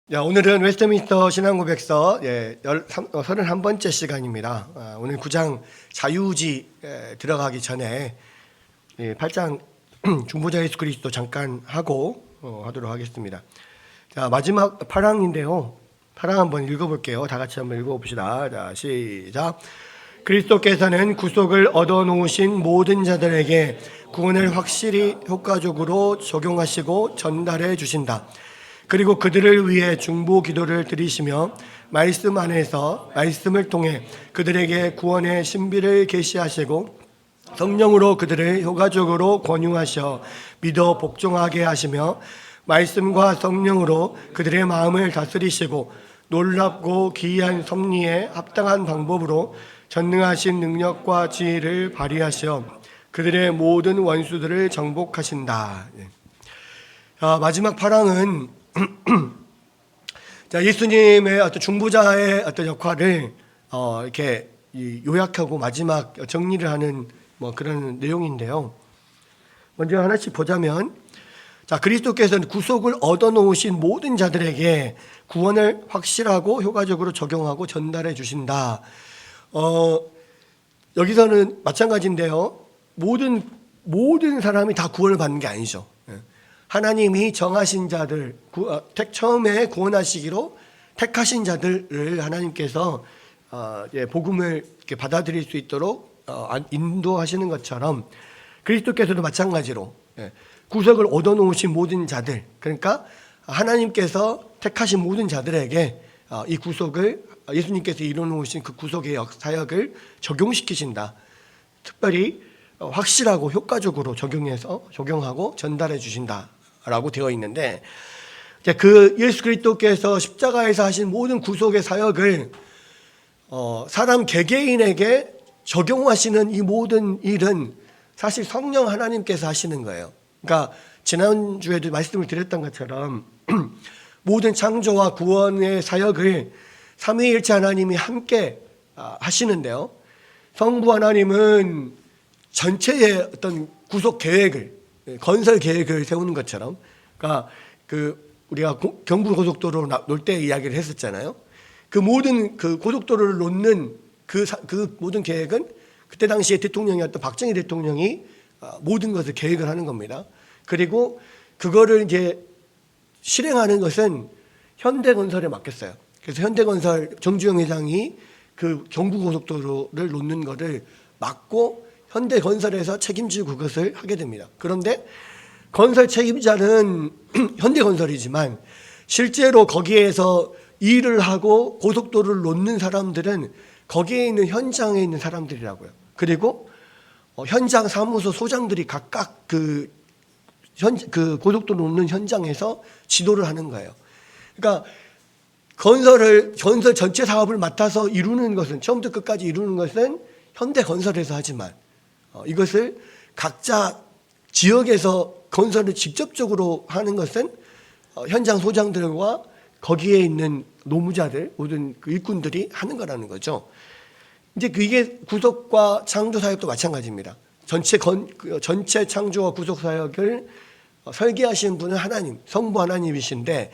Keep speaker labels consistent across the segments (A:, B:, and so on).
A: 오늘은 웨스트민스터 신앙고백서 31번째 시간입니다. 오늘 9장 자유지 들어가기 전에 8장 중보자 예수 그리스도 잠깐 하고 하도록 하겠습니다. 자, 마지막 8항인데요. 8항 한번 읽어볼게요. 다 같이 한번 읽어봅시다. 자, 시작. 그리스도께서는 구속을 얻어놓으신 모든 자들에게 구원을 확실히 효과적으로 적용하시고 전달해 주신다. 그리고 그들을 위해 중보 기도를 드리시며 말씀 안에서 말씀을 통해 그들에게 구원의 신비를 계시하시고 성령으로 그들을 효과적으로 권유하셔 믿어 복종하게 하시며 말씀과 성령으로 그들의 마음을 다스리시고 놀랍고 기이한 섭리에 합당한 방법으로 전능하신 능력과 지혜를 발휘하셔 그들의 모든 원수들을 정복하신다. 마지막 8항은 자, 예수님의 어떤 중보자의 어떤 역할을 이렇게 요약하고 마지막 정리를 하는 그런 내용인데요. 먼저 하나씩 보자면, 자, 그리스도께서는 구속을 얻어놓으신 모든 자들에게 구원을 확실하고 효과적으로 적용하고 전달해 주신다. 여기서는 마찬가지인데요. 모든 사람이 다 구원을 받는 게 아니죠. 하나님이 정하신 자들, 처음에 구원하시기로 택하신 자들을 하나님께서 복음을 이렇게 받아들일 수 있도록 인도하시는 것처럼 그리스도께서도 마찬가지로 구속을 얻어놓으신 모든 자들, 그러니까 하나님께서 택하신 모든 자들에게 이 구속을 예수님께서 이뤄놓으신 그 구속의 사역을 적용시키신다. 특별히 확실하고 효과적으로 적용하고 전달해 주신다라고 되어 있는데, 그 예수 그리스도께서 십자가에서 하신 모든 구속의 사역을 사람 개개인에게 적용하시는 이 모든 일은 사실 성령 하나님께서 하시는 거예요. 그러니까 지난주에도 말씀을 드렸던 것처럼 모든 창조와 구원의 사역을 삼위일체 하나님이 함께 하시는데요. 성부 하나님은 전체의 어떤 구속 계획을, 건설 계획을 세우는 것처럼, 그러니까 우리가 경부 고속도로 놀 때 이야기를 했었잖아요. 그 모든 그 고속도로를 놓는 그 모든 계획은 그때 당시에 대통령이었던 박정희 대통령이 모든 것을 계획을 하는 겁니다. 그리고 그거를 이제 실행하는 것은 현대건설에 맡겼어요. 그래서 현대건설 정주영 회장이 그 경부고속도로를 놓는 것을 맡고 현대건설에서 책임지고 그것을 하게 됩니다. 그런데 건설 책임자는 현대건설이지만 실제로 거기에서 일을 하고 고속도로를 놓는 사람들은 거기에 있는 현장에 있는 사람들이라고요. 그리고 현장 사무소 소장들이 각각 그 고속도로 놓는 현장에서 지도를 하는 거예요. 그러니까 건설 전체 사업을 맡아서 이루는 것은, 처음부터 끝까지 이루는 것은 현대건설에서 하지만 이것을 각자 지역에서 건설을 직접적으로 하는 것은 현장 소장들과 거기에 있는 노무자들, 모든 그 일꾼들이 하는 거라는 거죠. 이제 이게 구속과 창조 사역도 마찬가지입니다. 전체 창조와 구속 사역을 설계하시는 분은 하나님, 성부 하나님이신데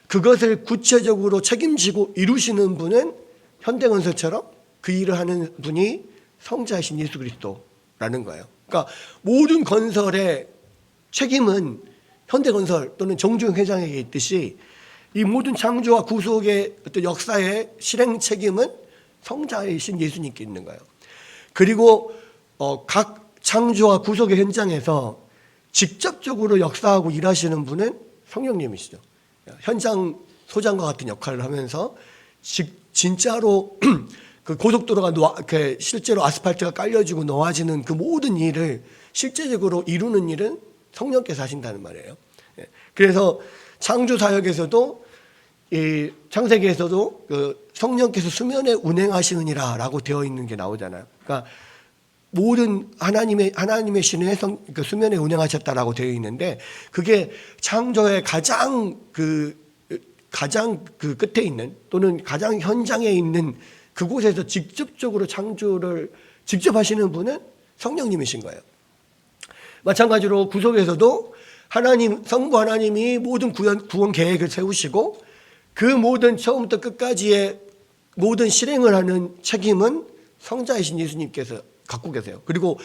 A: 그것을 구체적으로 책임지고 이루시는 분은 현대건설처럼 그 일을 하는 분이 성자이신 예수 그리스도라는 거예요. 그러니까 모든 건설의 책임은 현대건설 또는 정주영 회장에게 있듯이 이 모든 창조와 구속의 어떤 역사의 실행 책임은 성자이신 예수님께 있는 거예요. 그리고 각 창조와 구속의 현장에서 직접적으로 역사하고 일하시는 분은 성령님이시죠. 현장 소장과 같은 역할을 하면서 진짜로 그 고속도로가 실제로 아스팔트가 깔려지고 놓아지는 그 모든 일을 실제적으로 이루는 일은 성령께서 하신다는 말이에요. 그래서 창조 사역에서도 이 창세기에서도 그 성령께서 수면에 운행하시느니라라고 되어 있는 게 나오잖아요. 그러니까 모든 하나님의 신의 수면에 운행하셨다라고 되어 있는데 그게 창조의 가장 그 끝에 있는 또는 가장 현장에 있는 그곳에서 직접적으로 창조를 직접 하시는 분은 성령님이신 거예요. 마찬가지로 구속에서도 성부 하나님이 모든 구원 계획을 세우시고 그 모든 처음부터 끝까지의 모든 실행을 하는 책임은 성자이신 예수님께서 갖고 계세요. 그리고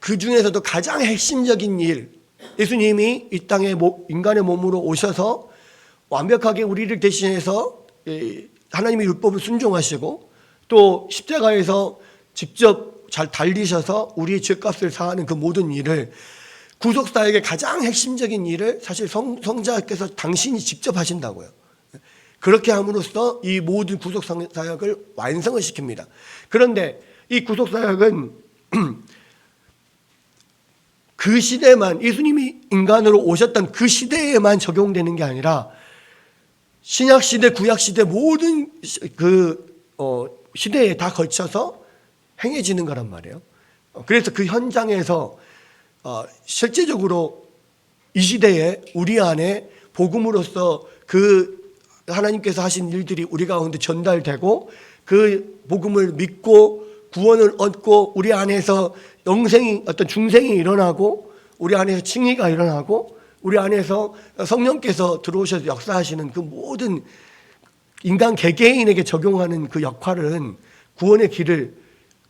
A: 그 중에서도 가장 핵심적인 일, 예수님이 이 땅에 인간의 몸으로 오셔서 완벽하게 우리를 대신해서 하나님의 율법을 순종하시고 또 십자가에서 직접 잘 달리셔서 우리의 죄값을 사하는 그 모든 일을, 구속사역의 가장 핵심적인 일을 사실 성자께서 당신이 직접 하신다고요. 그렇게 함으로써 이 모든 구속사역을 완성을 시킵니다. 그런데 이 구속사역은 그 시대만, 예수님이 인간으로 오셨던 그 시대에만 적용되는 게 아니라 신약시대, 구약시대 모든 시대에 다 걸쳐서 행해지는 거란 말이에요. 그래서 그 현장에서 실제적으로 이 시대에 우리 안에 복음으로서 그 하나님께서 하신 일들이 우리 가운데 전달되고 그 복음을 믿고 구원을 얻고 우리 안에서 영생이, 어떤 중생이 일어나고 우리 안에서 칭의가 일어나고 우리 안에서 성령께서 들어오셔서 역사하시는 그 모든 인간 개개인에게 적용하는 그 역할은, 구원의 길을,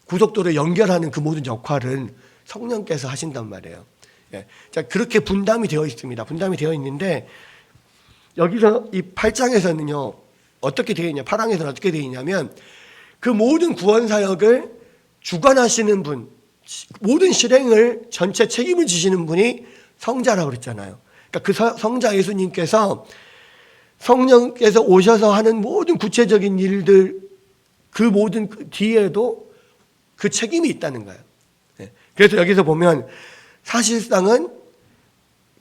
A: 구속도를 연결하는 그 모든 역할은 성령께서 하신단 말이에요. 예. 자, 그렇게 분담이 되어 있습니다. 분담이 되어 있는데 여기서 이 8장에서는요 어떻게 되어 있냐, 8항에서는 어떻게 되어 있냐면 그 모든 구원 사역을 주관하시는 분, 모든 실행을 전체 책임을 지시는 분이 성자라고 그랬잖아요. 그러니까 그 성자 예수님께서, 성령께서 오셔서 하는 모든 구체적인 일들, 그 모든 뒤에도 그 책임이 있다는 거예요. 그래서 여기서 보면 사실상은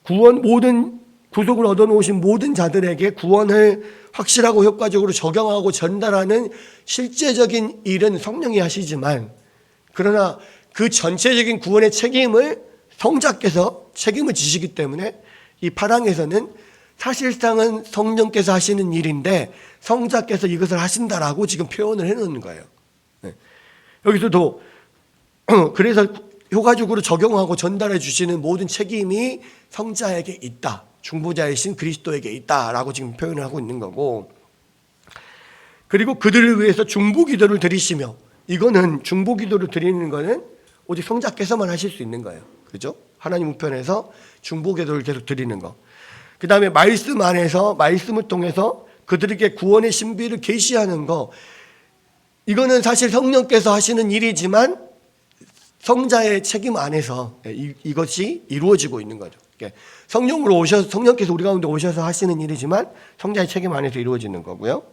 A: 모든 구속을 얻어놓으신 모든 자들에게 구원을 확실하고 효과적으로 적용하고 전달하는 실제적인 일은 성령이 하시지만, 그러나 그 전체적인 구원의 책임을 성자께서 책임을 지시기 때문에 이 8항에서는 사실상은 성령께서 하시는 일인데 성자께서 이것을 하신다라고 지금 표현을 해놓는 거예요. 여기서도 그래서 효과적으로 적용하고 전달해 주시는 모든 책임이 성자에게 있다, 중보자이신 그리스도에게 있다라고 지금 표현을 하고 있는 거고, 그리고 그들을 위해서 중보기도를 드리시며, 이거는 중보기도를 드리는 거는 오직 성자께서만 하실 수 있는 거예요. 그죠? 하나님 우편에서 중보기도를 계속 드리는 거. 그 다음에 말씀 안에서, 말씀을 통해서 그들에게 구원의 신비를 계시하는 거, 이거는 사실 성령께서 하시는 일이지만 성자의 책임 안에서 이것이 이루어지고 있는 거죠. 성령으로 오셔서, 성령께서 우리 가운데 오셔서 하시는 일이지만 성자의 책임 안에서 이루어지는 거고요.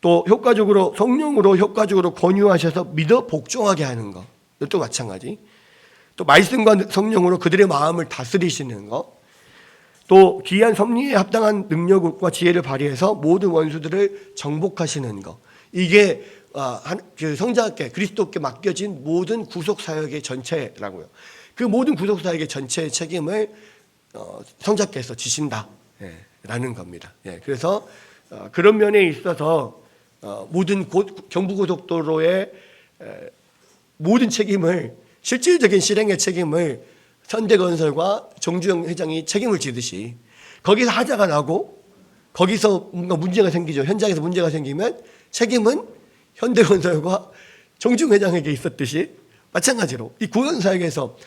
A: 또 효과적으로, 성령으로 효과적으로 권유하셔서 믿어 복종하게 하는 거, 이것도 마찬가지. 또 말씀과 성령으로 그들의 마음을 다스리시는 거, 또 귀한 섭리에 합당한 능력과 지혜를 발휘해서 모든 원수들을 정복하시는 거, 이게 그 성자께, 그리스도께 맡겨진 모든 구속 사역의 전체라고요. 그 모든 구속 사역의 전체의 책임을 성자께서 지신다라는 겁니다. 그래서 그런 면에 있어서 모든 경부고속도로의 모든 책임을, 실질적인 실행의 책임을 현대건설과 정주영 회장이 책임을 지듯이, 거기서 하자가 나고 거기서 뭔가 문제가 생기죠. 현장에서 문제가 생기면 책임은 현대건설과 정주영 회장에게 있었듯이 마찬가지로 이 구원사역에서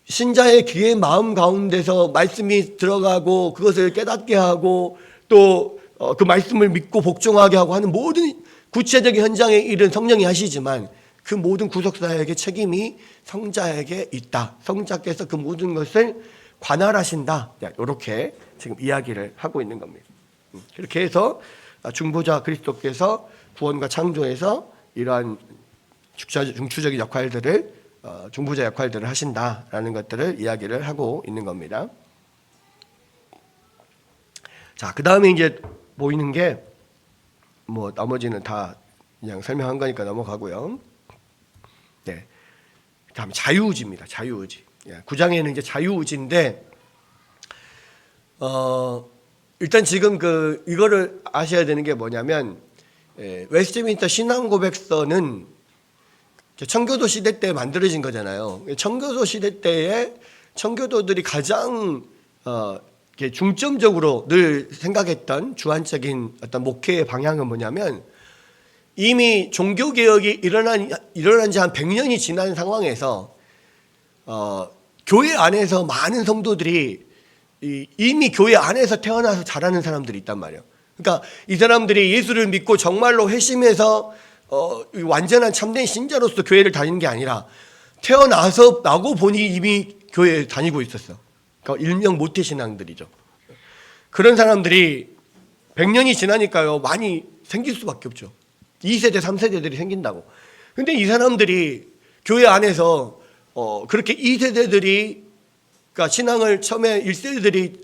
A: 신자의 귀의 마음 가운데서 말씀이 들어가고 그것을 깨닫게 하고 또 그 말씀을 믿고 복종하게 하고 하는 모든 구체적인 현장의 일은 성령이 하시지만 그 모든 구속사역의 책임이 성자에게 있다. 성자께서 그 모든 것을 관할하신다. 이렇게 지금 이야기를 하고 있는 겁니다. 그렇게 해서 중보자 그리스도께서 구원과 창조에서 이러한 중추적인 역할들을, 중보자 역할들을 하신다라는 것들을 이야기를 하고 있는 겁니다. 자, 그 다음에 이제 보이는 게 뭐 나머지는 다 그냥 설명한 거니까 넘어가고요. 네. 다음 자유의지입니다. 자유의지. 9장에는 이제 자유의지인데, 일단 지금 이거를 아셔야 되는 게 뭐냐면, 웨스트민스터 신앙고백서는 청교도 시대 때 만들어진 거잖아요. 청교도 시대 때에 청교도들이 가장 중점적으로 늘 생각했던 주안적인 어떤 목회의 방향은 뭐냐면, 이미 종교개혁이 일어난 지 한 100년이 지난 상황에서 교회 안에서 많은 성도들이 이미 교회 안에서 태어나서 자라는 사람들이 있단 말이에요. 그러니까 이 사람들이 예수를 믿고 정말로 회심해서 완전한 참된 신자로서 교회를 다니는 게 아니라 태어나서 나고 보니 이미 교회에 다니고 있었어. 그러니까 일명 모태신앙들이죠. 그런 사람들이 100년이 지나니까요, 많이 생길 수밖에 없죠. 2세대, 3세대들이 생긴다고. 근데 이 사람들이 교회 안에서 그렇게 2세대들이, 그러니까 신앙을 처음에 1세대들이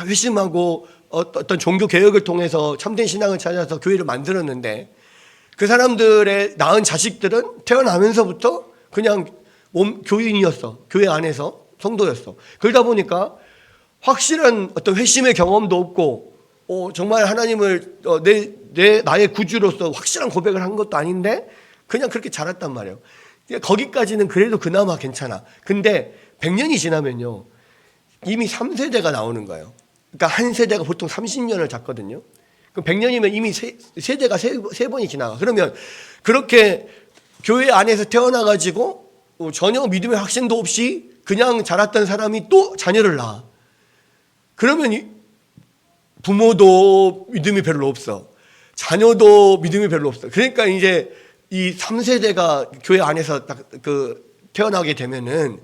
A: 회심하고 어떤 종교 개혁을 통해서 참된 신앙을 찾아서 교회를 만들었는데, 그 사람들의 낳은 자식들은 태어나면서부터 그냥 교인이었어. 교회 안에서 성도였어. 그러다 보니까 확실한 어떤 회심의 경험도 없고, 정말 하나님을 나의 구주로서 확실한 고백을 한 것도 아닌데 그냥 그렇게 자랐단 말이에요. 거기까지는 그래도 그나마 괜찮아. 근데 100년이 지나면요, 이미 3세대가 나오는 거예요. 그러니까 한 세대가 보통 30년을 잡거든요. 그럼 100년이면 이미 세대가 세 번이 지나가. 그러면 그렇게 교회 안에서 태어나가지고 전혀 믿음의 확신도 없이 그냥 자랐던 사람이 또 자녀를 낳아. 그러면 부모도 믿음이 별로 없어. 자녀도 믿음이 별로 없어. 그러니까 이제 이 3세대가 교회 안에서 딱 태어나게 되면은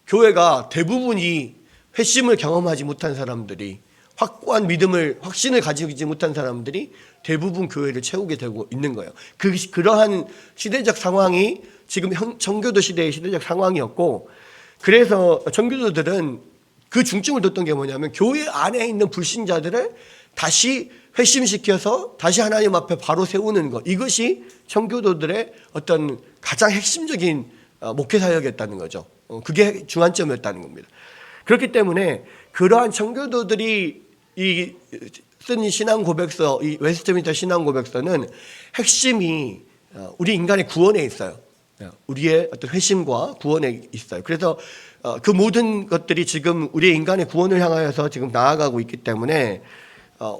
A: 교회가 대부분이 회심을 경험하지 못한 사람들이, 확고한 확신을 가지지 못한 사람들이 대부분 교회를 채우게 되고 있는 거예요. 그러한 시대적 상황이 지금 청교도 시대의 시대적 상황이었고, 그래서 청교도들은 그 중점을 뒀던 게 뭐냐면, 교회 안에 있는 불신자들을 다시 회심시켜서 다시 하나님 앞에 바로 세우는 것, 이것이 청교도들의 어떤 가장 핵심적인 목회 사역이었다는 거죠. 그게 중앙점이었다는 겁니다. 그렇기 때문에 그러한 청교도들이 쓴 신앙 고백서, 이 웨스트민스터 신앙 고백서는 핵심이 우리 인간의 구원에 있어요. 우리의 어떤 회심과 구원에 있어요. 그래서 그 모든 것들이 지금 우리의 인간의 구원을 향하여서 지금 나아가고 있기 때문에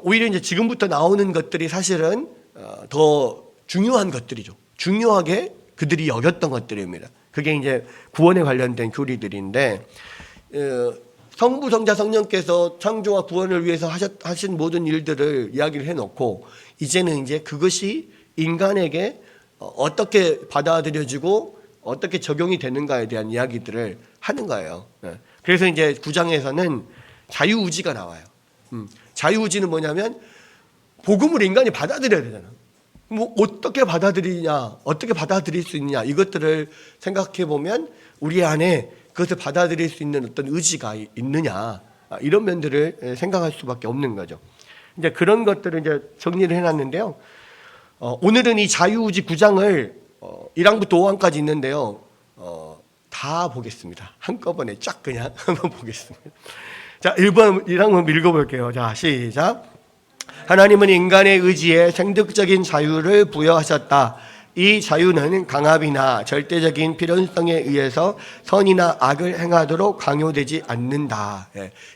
A: 오히려 이제 지금부터 나오는 것들이 사실은 더 중요한 것들이죠. 중요하게 그들이 여겼던 것들입니다. 그게 이제 구원에 관련된 교리들인데, 성부, 성자, 성령께서 창조와 구원을 위해서 하신 모든 일들을 이야기를 해놓고, 이제는 이제 그것이 인간에게 어떻게 받아들여지고 어떻게 적용이 되는가에 대한 이야기들을 하는 거예요. 그래서 이제 9장에서는 자유의지가 나와요. 자유의지는 뭐냐면, 복음을 인간이 받아들여야 되잖아. 뭐 어떻게 받아들이냐, 어떻게 받아들일 수 있냐, 이것들을 생각해 보면 우리 안에 그것을 받아들일 수 있는 어떤 의지가 있느냐, 이런 면들을 생각할 수밖에 없는 거죠. 이제 그런 것들을 이제 정리를 해놨는데요. 오늘은 이 자유의지 9장을 1항부터 5항까지 있는데요. 다 보겠습니다. 한꺼번에 쫙 그냥 한번 보겠습니다. 자, 1번 1항 읽어볼게요. 자, 시작. 하나님은 인간의 의지에 생득적인 자유를 부여하셨다. 이 자유는 강압이나 절대적인 필연성에 의해서 선이나 악을 행하도록 강요되지 않는다.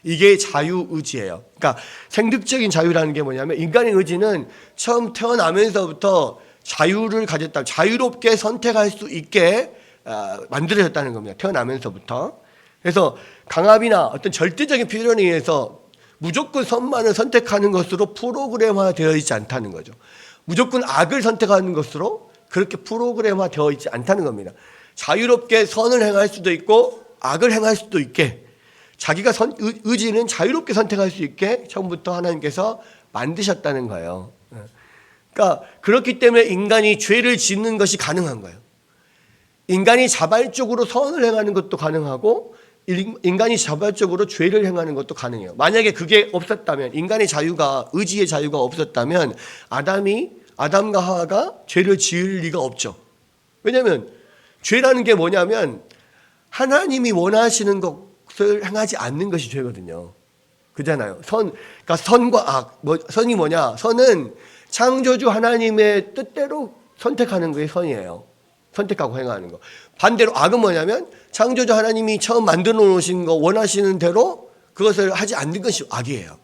A: 이게 자유의지예요. 그러니까 생득적인 자유라는 게 뭐냐면, 인간의 의지는 처음 태어나면서부터 자유를 가졌다. 자유롭게 선택할 수 있게 만들어졌다는 겁니다. 태어나면서부터. 그래서 강압이나 어떤 절대적인 필연에 의해서 무조건 선만을 선택하는 것으로 프로그램화 되어 있지 않다는 거죠. 무조건 악을 선택하는 것으로 그렇게 프로그램화 되어 있지 않다는 겁니다. 자유롭게 선을 행할 수도 있고 악을 행할 수도 있게, 자기가 의지는 자유롭게 선택할 수 있게 처음부터 하나님께서 만드셨다는 거예요. 그러니까 그렇기 때문에 인간이 죄를 짓는 것이 가능한 거예요. 인간이 자발적으로 선을 행하는 것도 가능하고, 인간이 자발적으로 죄를 행하는 것도 가능해요. 만약에 그게 없었다면, 인간의 자유가, 의지의 자유가 없었다면 아담과 하와가 죄를 지을 리가 없죠. 왜냐하면 죄라는 게 뭐냐면, 하나님이 원하시는 것을 행하지 않는 것이 죄거든요. 그잖아요. 그러니까 선과 악, 선이 뭐냐? 선은 창조주 하나님의 뜻대로 선택하는 게 선이에요. 선택하고 행하는 거. 반대로 악은 뭐냐면, 창조주 하나님이 처음 만들어 놓으신 거 원하시는 대로 그것을 하지 않는 것이 악이에요.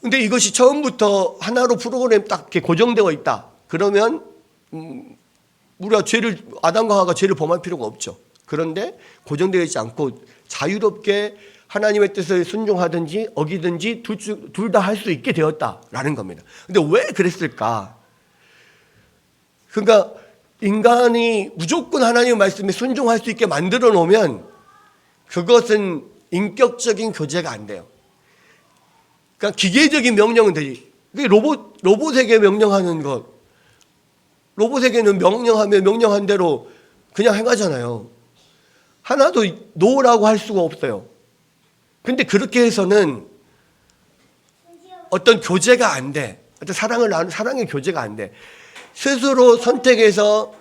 A: 근데 이것이 처음부터 하나로 프로그램 딱 이렇게 고정되어 있다. 그러면 우리가 아담과 하와가 죄를 범할 필요가 없죠. 그런데 고정되어 있지 않고 자유롭게 하나님의 뜻을 순종하든지 어기든지 둘 다 할 수 있게 되었다라는 겁니다. 근데 왜 그랬을까? 그러니까 인간이 무조건 하나님의 말씀에 순종할 수 있게 만들어 놓으면 그것은 인격적인 교제가 안 돼요. 그러니까 기계적인 명령은 되지. 로봇에게 명령하는 것. 로봇에게는 명령하면 명령한 대로 그냥 행하잖아요. 하나도 노라고 할 수가 없어요. 근데 그렇게 해서는 어떤 교제가 안 돼. 어떤 사랑의 교제가 안 돼. 스스로 선택해서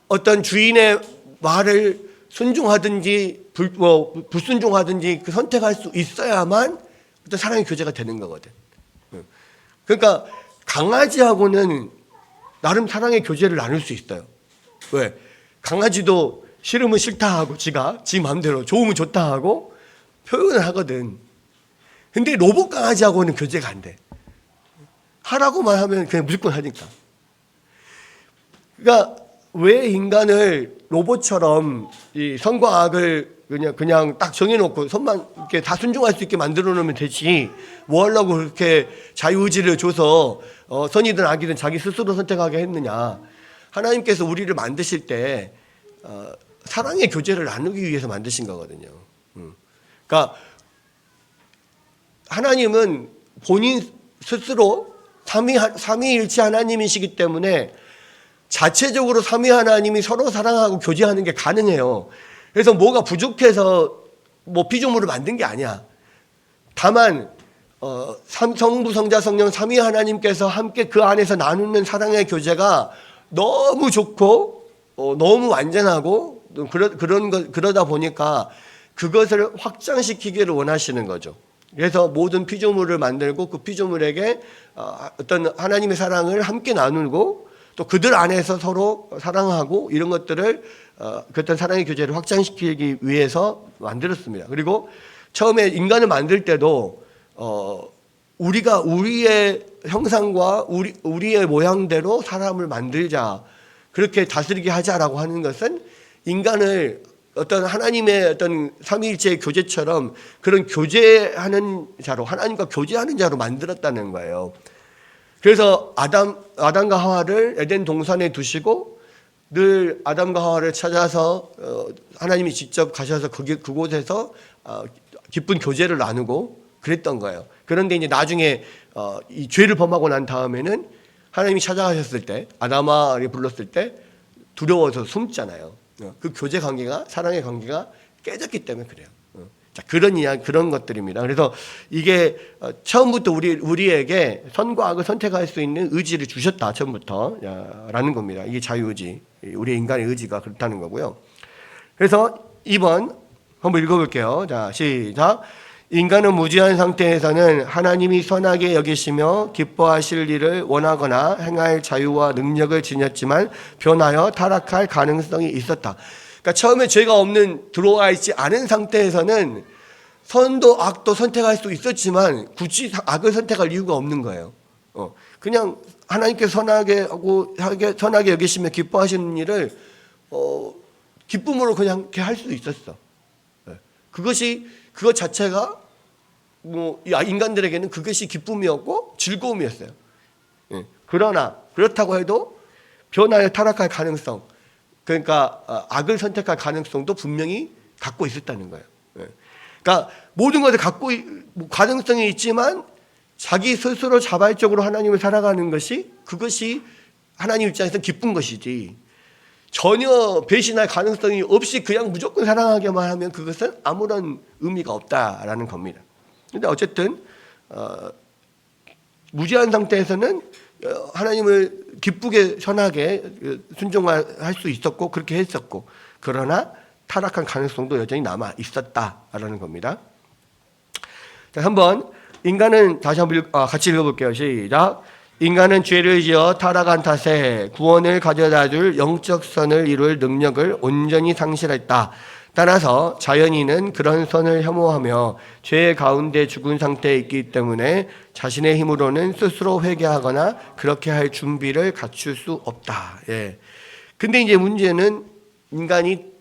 A: 어떤 주인의 말을 순종하든지 불순종하든지 그 선택할 수 있어야만 어떤 사랑의 교제가 되는 거거든. 그러니까 강아지하고는 나름 사랑의 교제를 나눌 수 있어요. 왜? 강아지도 싫으면 싫다 하고 지 마음대로 좋으면 좋다 하고 표현을 하거든. 근데 로봇 강아지하고는 교제가 안 돼. 하라고만 하면 그냥 무조건 하니까. 그러니까 왜 인간을 로봇처럼 이 선과 악을 그냥 딱 정해놓고 손만 이렇게 다 순종할 수 있게 만들어 놓으면 되지. 뭐 하려고 그렇게 자유의지를 줘서 선이든 악이든 자기 스스로 선택하게 했느냐. 하나님께서 우리를 만드실 때 사랑의 교제를 나누기 위해서 만드신 거거든요. 그러니까 하나님은 본인 스스로 삼위일체 하나님이시기 때문에 자체적으로 삼위 하나님이 서로 사랑하고 교제하는 게 가능해요. 그래서 뭐가 부족해서 피조물을 만든 게 아니야. 다만 성부 성자 성령 삼위 하나님께서 함께 그 안에서 나누는 사랑의 교제가 너무 좋고 너무 완전하고 그러다 보니까 그것을 확장시키기를 원하시는 거죠. 그래서 모든 피조물을 만들고 그 피조물에게 어떤 하나님의 사랑을 함께 나누고 또 그들 안에서 서로 사랑하고 이런 것들을 어떤 사랑의 교제를 확장시키기 위해서 만들었습니다. 그리고 처음에 인간을 만들 때도 우리가 우리의 형상과 우리의 모양대로 사람을 만들자, 그렇게 다스리게 하자라고 하는 것은 인간을 어떤 하나님의 어떤 삼위일체의 교제처럼 그런 교제하는 자로, 하나님과 교제하는 자로 만들었다는 거예요. 그래서 아담과 하와를 에덴 동산에 두시고 늘 아담과 하와를 찾아서 하나님이 직접 가셔서 그곳에서 기쁜 교제를 나누고 그랬던 거예요. 그런데 이제 나중에 이 죄를 범하고 난 다음에는 하나님이 찾아가셨을 때, 아담아를 불렀을 때 두려워서 숨잖아요. 그 교제 관계가, 사랑의 관계가 깨졌기 때문에 그래요. 자, 그런 것들입니다. 그래서 이게 처음부터 우리에게 선과 악을 선택할 수 있는 의지를 주셨다, 처음부터 라는 겁니다. 이게 자유의지, 우리 인간의 의지가 그렇다는 거고요. 그래서 2번 한번 읽어볼게요. 자, 시작. 인간은 무지한 상태에서는 하나님이 선하게 여기시며 기뻐하실 일을 원하거나 행할 자유와 능력을 지녔지만 변하여 타락할 가능성이 있었다. 그러니까 처음에 죄가 들어와 있지 않은 상태에서는 선도 악도 선택할 수 있었지만 굳이 악을 선택할 이유가 없는 거예요. 그냥 하나님께서 선하게 여기시며 기뻐하시는 일을 기쁨으로 그냥 이렇게 할 수 있었어. 그것 자체가 인간들에게는 그것이 기쁨이었고 즐거움이었어요. 그러나 그렇다고 해도 변화에 타락할 가능성, 그러니까 악을 선택할 가능성도 분명히 갖고 있었다는 거예요. 그러니까 모든 것을 가능성이 있지만 자기 스스로 자발적으로 하나님을 살아가는 그것이 하나님 입장에서 기쁜 것이지, 전혀 배신할 가능성이 없이 그냥 무조건 사랑하게만 하면 그것은 아무런 의미가 없다라는 겁니다. 근데 어쨌든 무지한 상태에서는 하나님을 기쁘게 선하게 순종할 수 있었고 그렇게 했었고, 그러나 타락한 가능성도 여전히 남아 있었다라는 겁니다. 자, 한번 인간은 다시 한번 같이 읽어볼게요. 시작. 인간은 죄를 지어 타락한 탓에 구원을 가져다줄 영적 선을 이룰 능력을 온전히 상실했다. 따라서 자연인은 그런 선을 혐오하며 죄의 가운데 죽은 상태에 있기 때문에 자신의 힘으로는 스스로 회개하거나 그렇게 할 준비를 갖출 수 없다. 예. 근데 이제 문제는 인간이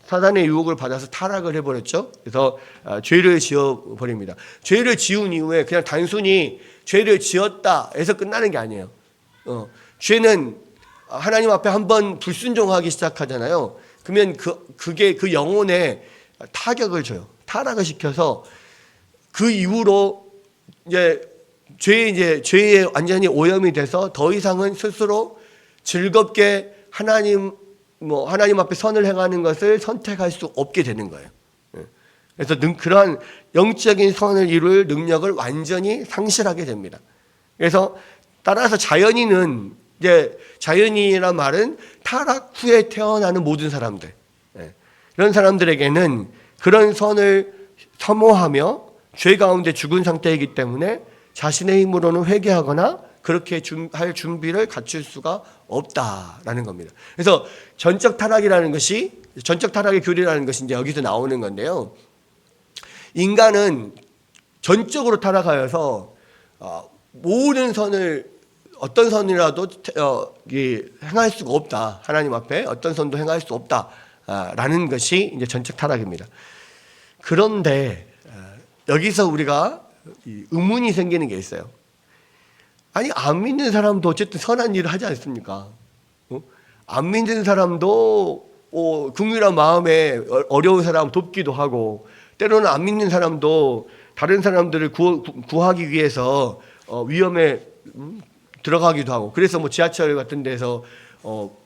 A: 사단의 유혹을 받아서 타락을 해버렸죠. 그래서 죄를 지어버립니다. 죄를 지은 이후에 그냥 단순히 죄를 지었다 해서 끝나는 게 아니에요. 죄는 하나님 앞에 한번 불순종하기 시작하잖아요. 그러면 그게 그 영혼에 타격을 줘요. 타락을 시켜서 그 이후로 죄에 완전히 오염이 돼서 더 이상은 스스로 즐겁게 하나님 앞에 선을 행하는 것을 선택할 수 없게 되는 거예요. 그래서 그러한 영적인 선을 이룰 능력을 완전히 상실하게 됩니다. 그래서 따라서 자연인이란 말은 타락 후에 태어나는 모든 사람들, 이런 사람들에게는 그런 선을 혐오하며 죄 가운데 죽은 상태이기 때문에 자신의 힘으로는 회개하거나 그렇게 할 준비를 갖출 수가 없다라는 겁니다. 그래서 전적 타락의 교리라는 것이 이제 여기서 나오는 건데요. 인간은 전적으로 타락하여서 모든 선을 어떤 선이라도 행할 수가 없다. 하나님 앞에 어떤 선도 행할 수 없다라는 것이 이제 전적 타락입니다. 그런데 여기서 우리가 의문이 생기는 게 있어요. 아니, 안 믿는 사람도 어쨌든 선한 일을 하지 않습니까? 안 믿는 사람도 긍휼한 마음에 어려운 사람 돕기도 하고, 때로는 안 믿는 사람도 다른 사람들을 구하기 위해서 위험에 들어가기도 하고, 그래서 지하철 같은 데서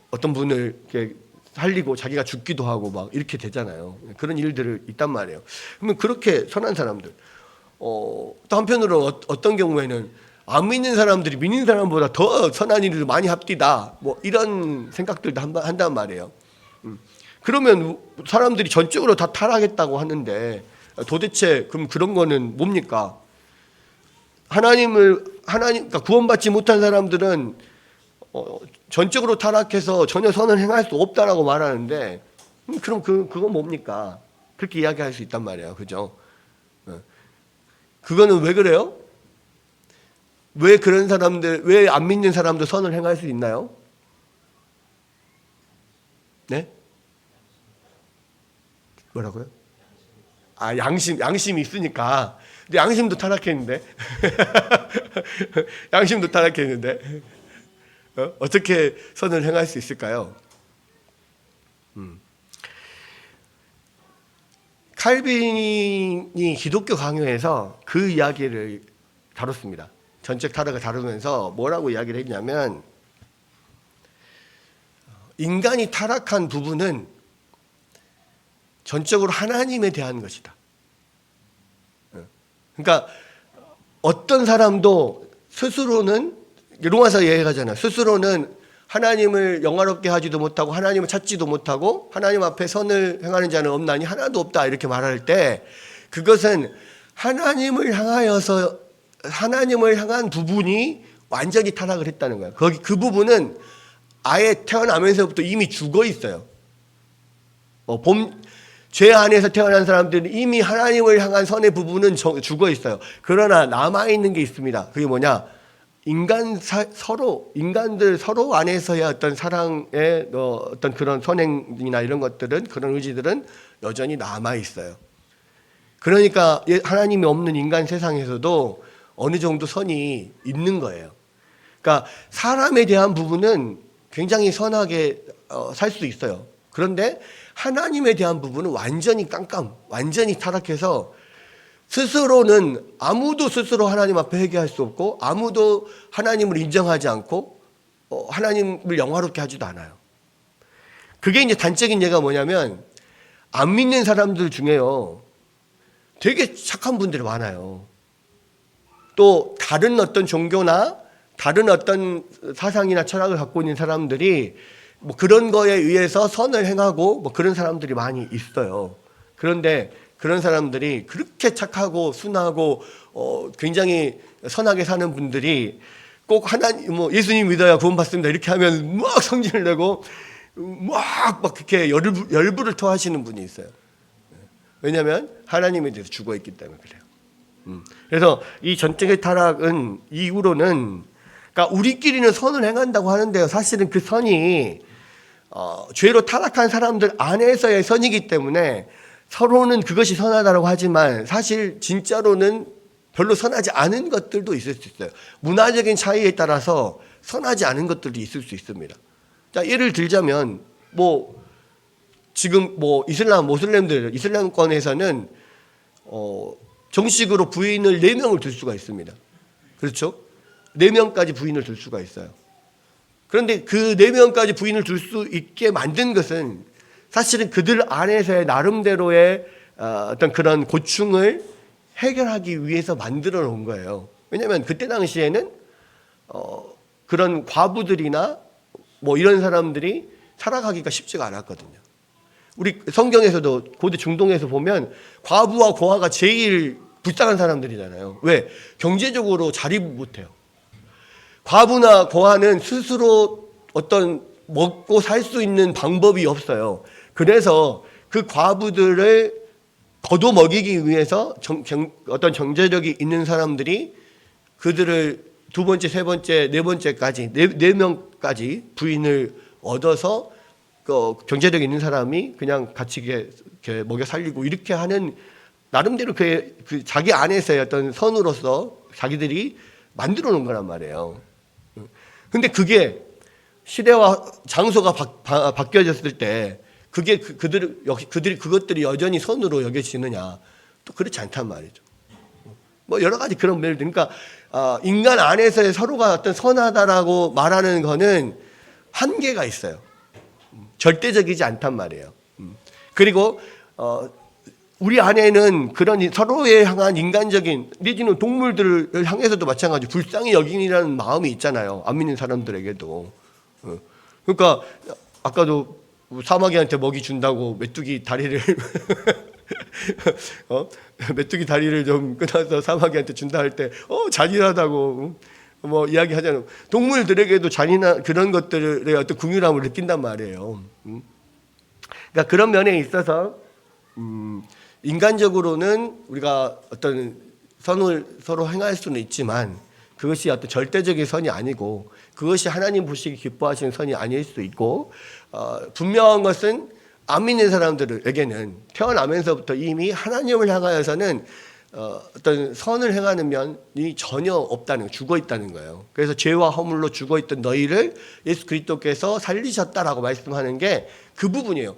A: 어떤 분을 이렇게 살리고 자기가 죽기도 하고 막 이렇게 되잖아요. 그런 일들이 있단 말이에요. 그러면 그렇게 선한 사람들, 또 한편으로 어떤 경우에는 안 믿는 사람들이 믿는 사람보다 더 선한 일을 많이 합디다, 이런 생각들도 한단 말이에요. 그러면 사람들이 전적으로 다 타락했다고 하는데 도대체 그럼 그런 거는 뭡니까? 그러니까 구원받지 못한 사람들은 전적으로 타락해서 전혀 선을 행할 수 없다라고 말하는데, 그럼 그건 뭡니까? 그렇게 이야기할 수 있단 말이에요. 그죠? 그거는 왜 그래요? 왜 안 믿는 사람도 선을 행할 수 있나요? 네? 뭐라고요? 양심이 있으니까. 근데 양심도 타락했는데. 양심도 타락했는데. 어떻게 선을 행할 수 있을까요? 칼빈이 기독교 강요에서 그 이야기를 다뤘습니다. 전적 타락을 다루면서 뭐라고 이야기를 했냐면, 인간이 타락한 부분은 전적으로 하나님에 대한 것이다. 그러니까 어떤 사람도 스스로는, 로마서 얘기하잖아요. 스스로는 하나님을 영화롭게 하지도 못하고 하나님을 찾지도 못하고 하나님 앞에 선을 행하는 자는 없나니 하나도 없다, 이렇게 말할 때 그것은 하나님을 향한 부분이 완전히 타락을 했다는 거예요. 그 부분은 아예 태어나면서부터 이미 죽어 있어요. 죄 안에서 태어난 사람들은 이미 하나님을 향한 선의 부분은 죽어 있어요. 그러나 남아있는 게 있습니다. 그게 뭐냐? 인간들 서로 안에서의 어떤 사랑의 어떤 그런 선행이나 이런 것들은, 그런 의지들은 여전히 남아있어요. 그러니까 하나님이 없는 인간 세상에서도 어느 정도 선이 있는 거예요. 그러니까 사람에 대한 부분은 굉장히 선하게 살 수 있어요. 그런데 하나님에 대한 부분은 완전히 완전히 타락해서 아무도 스스로 하나님 앞에 회개할 수 없고, 아무도 하나님을 인정하지 않고 하나님을 영화롭게 하지도 않아요. 그게 이제 단적인 예가 뭐냐면, 안 믿는 사람들 중에요, 되게 착한 분들이 많아요. 또 다른 어떤 종교나 다른 어떤 사상이나 철학을 갖고 있는 사람들이 그런 거에 의해서 선을 행하고 그런 사람들이 많이 있어요. 그런데 그런 사람들이 그렇게 착하고 순하고 굉장히 선하게 사는 분들이 꼭 예수님 믿어야 구원받습니다, 이렇게 하면 막 성질을 내고 막 그렇게 열불을 토하시는 분이 있어요. 왜냐하면 하나님에 대해서 죽어 있기 때문에 그래요. 그래서 이 전적의 타락은 이후로는, 그러니까 우리끼리는 선을 행한다고 하는데요, 사실은 그 선이 죄로 타락한 사람들 안에서의 선이기 때문에 서로는 그것이 선하다고 하지만 사실 진짜로는 별로 선하지 않은 것들도 있을 수 있어요. 문화적인 차이에 따라서 선하지 않은 것들도 있을 수 있습니다. 자, 예를 들자면 지금 모슬렘들, 이슬람권에서는 정식으로 부인을 4명을 둘 수가 있습니다. 그렇죠? 4명까지 부인을 둘 수가 있어요. 그런데 그 4명까지 부인을 둘 수 있게 만든 것은 사실은 그들 안에서의 나름대로의 어떤 그런 고충을 해결하기 위해서 만들어 놓은 거예요. 왜냐하면 그때 당시에는 그런 과부들이나 이런 사람들이 살아가기가 쉽지가 않았거든요. 우리 성경에서도 고대 중동에서 보면 과부와 고아가 제일 불쌍한 사람들이잖아요. 왜? 경제적으로 자립 못해요. 과부나 고아는 스스로 어떤 먹고 살 수 있는 방법이 없어요. 그래서 그 과부들을 거둬먹이기 위해서 어떤 경제력이 있는 사람들이 그들을 2번째, 3번째, 4번째까지 4명까지 부인을 얻어서 경제력 있는 사람이 그냥 같이 이렇게 먹여 살리고 이렇게 하는 나름대로 그 자기 안에서의 어떤 선으로서 자기들이 만들어 놓은 거란 말이에요. 근데 그게 시대와 장소가 바뀌어졌을 때 그게 그들이 그것들이 여전히 선으로 여겨지느냐, 또 그렇지 않단 말이죠. 여러 가지 그런 면들. 그러니까 인간 안에서의 서로가 어떤 선하다라고 말하는 거는 한계가 있어요. 절대적이지 않단 말이에요. 그리고 우리 안에는 그런 서로에 향한 인간적인, 내지는 동물들을 향해서도 마찬가지 불쌍히 여기라는 마음이 있잖아요. 안 믿는 사람들에게도. 그러니까 아까도 사마귀한테 먹이 준다고 메뚜기 다리를 메뚜기 다리를 좀 끊어서 사마귀한테 준다 할 때 잔인하다고 이야기하잖아요. 동물들에게도 잔인한 그런 것들의 어떤 긍휼함을 느낀단 말이에요. 그러니까 그런 면에 있어서 인간적으로는 우리가 어떤 선을 서로 행할 수는 있지만 그것이 어떤 절대적인 선이 아니고 그것이 하나님 보시기 기뻐하시는 선이 아닐 수도 있고, 분명한 것은 안 믿는 사람들에게는 태어나면서부터 이미 하나님을 향하여서는 어떤 선을 행하는 면이 전혀 없다는, 죽어 있다는 거예요. 그래서 죄와 허물로 죽어 있던 너희를 예수 그리스도께서 살리셨다라고 말씀하는 게 그 부분이에요.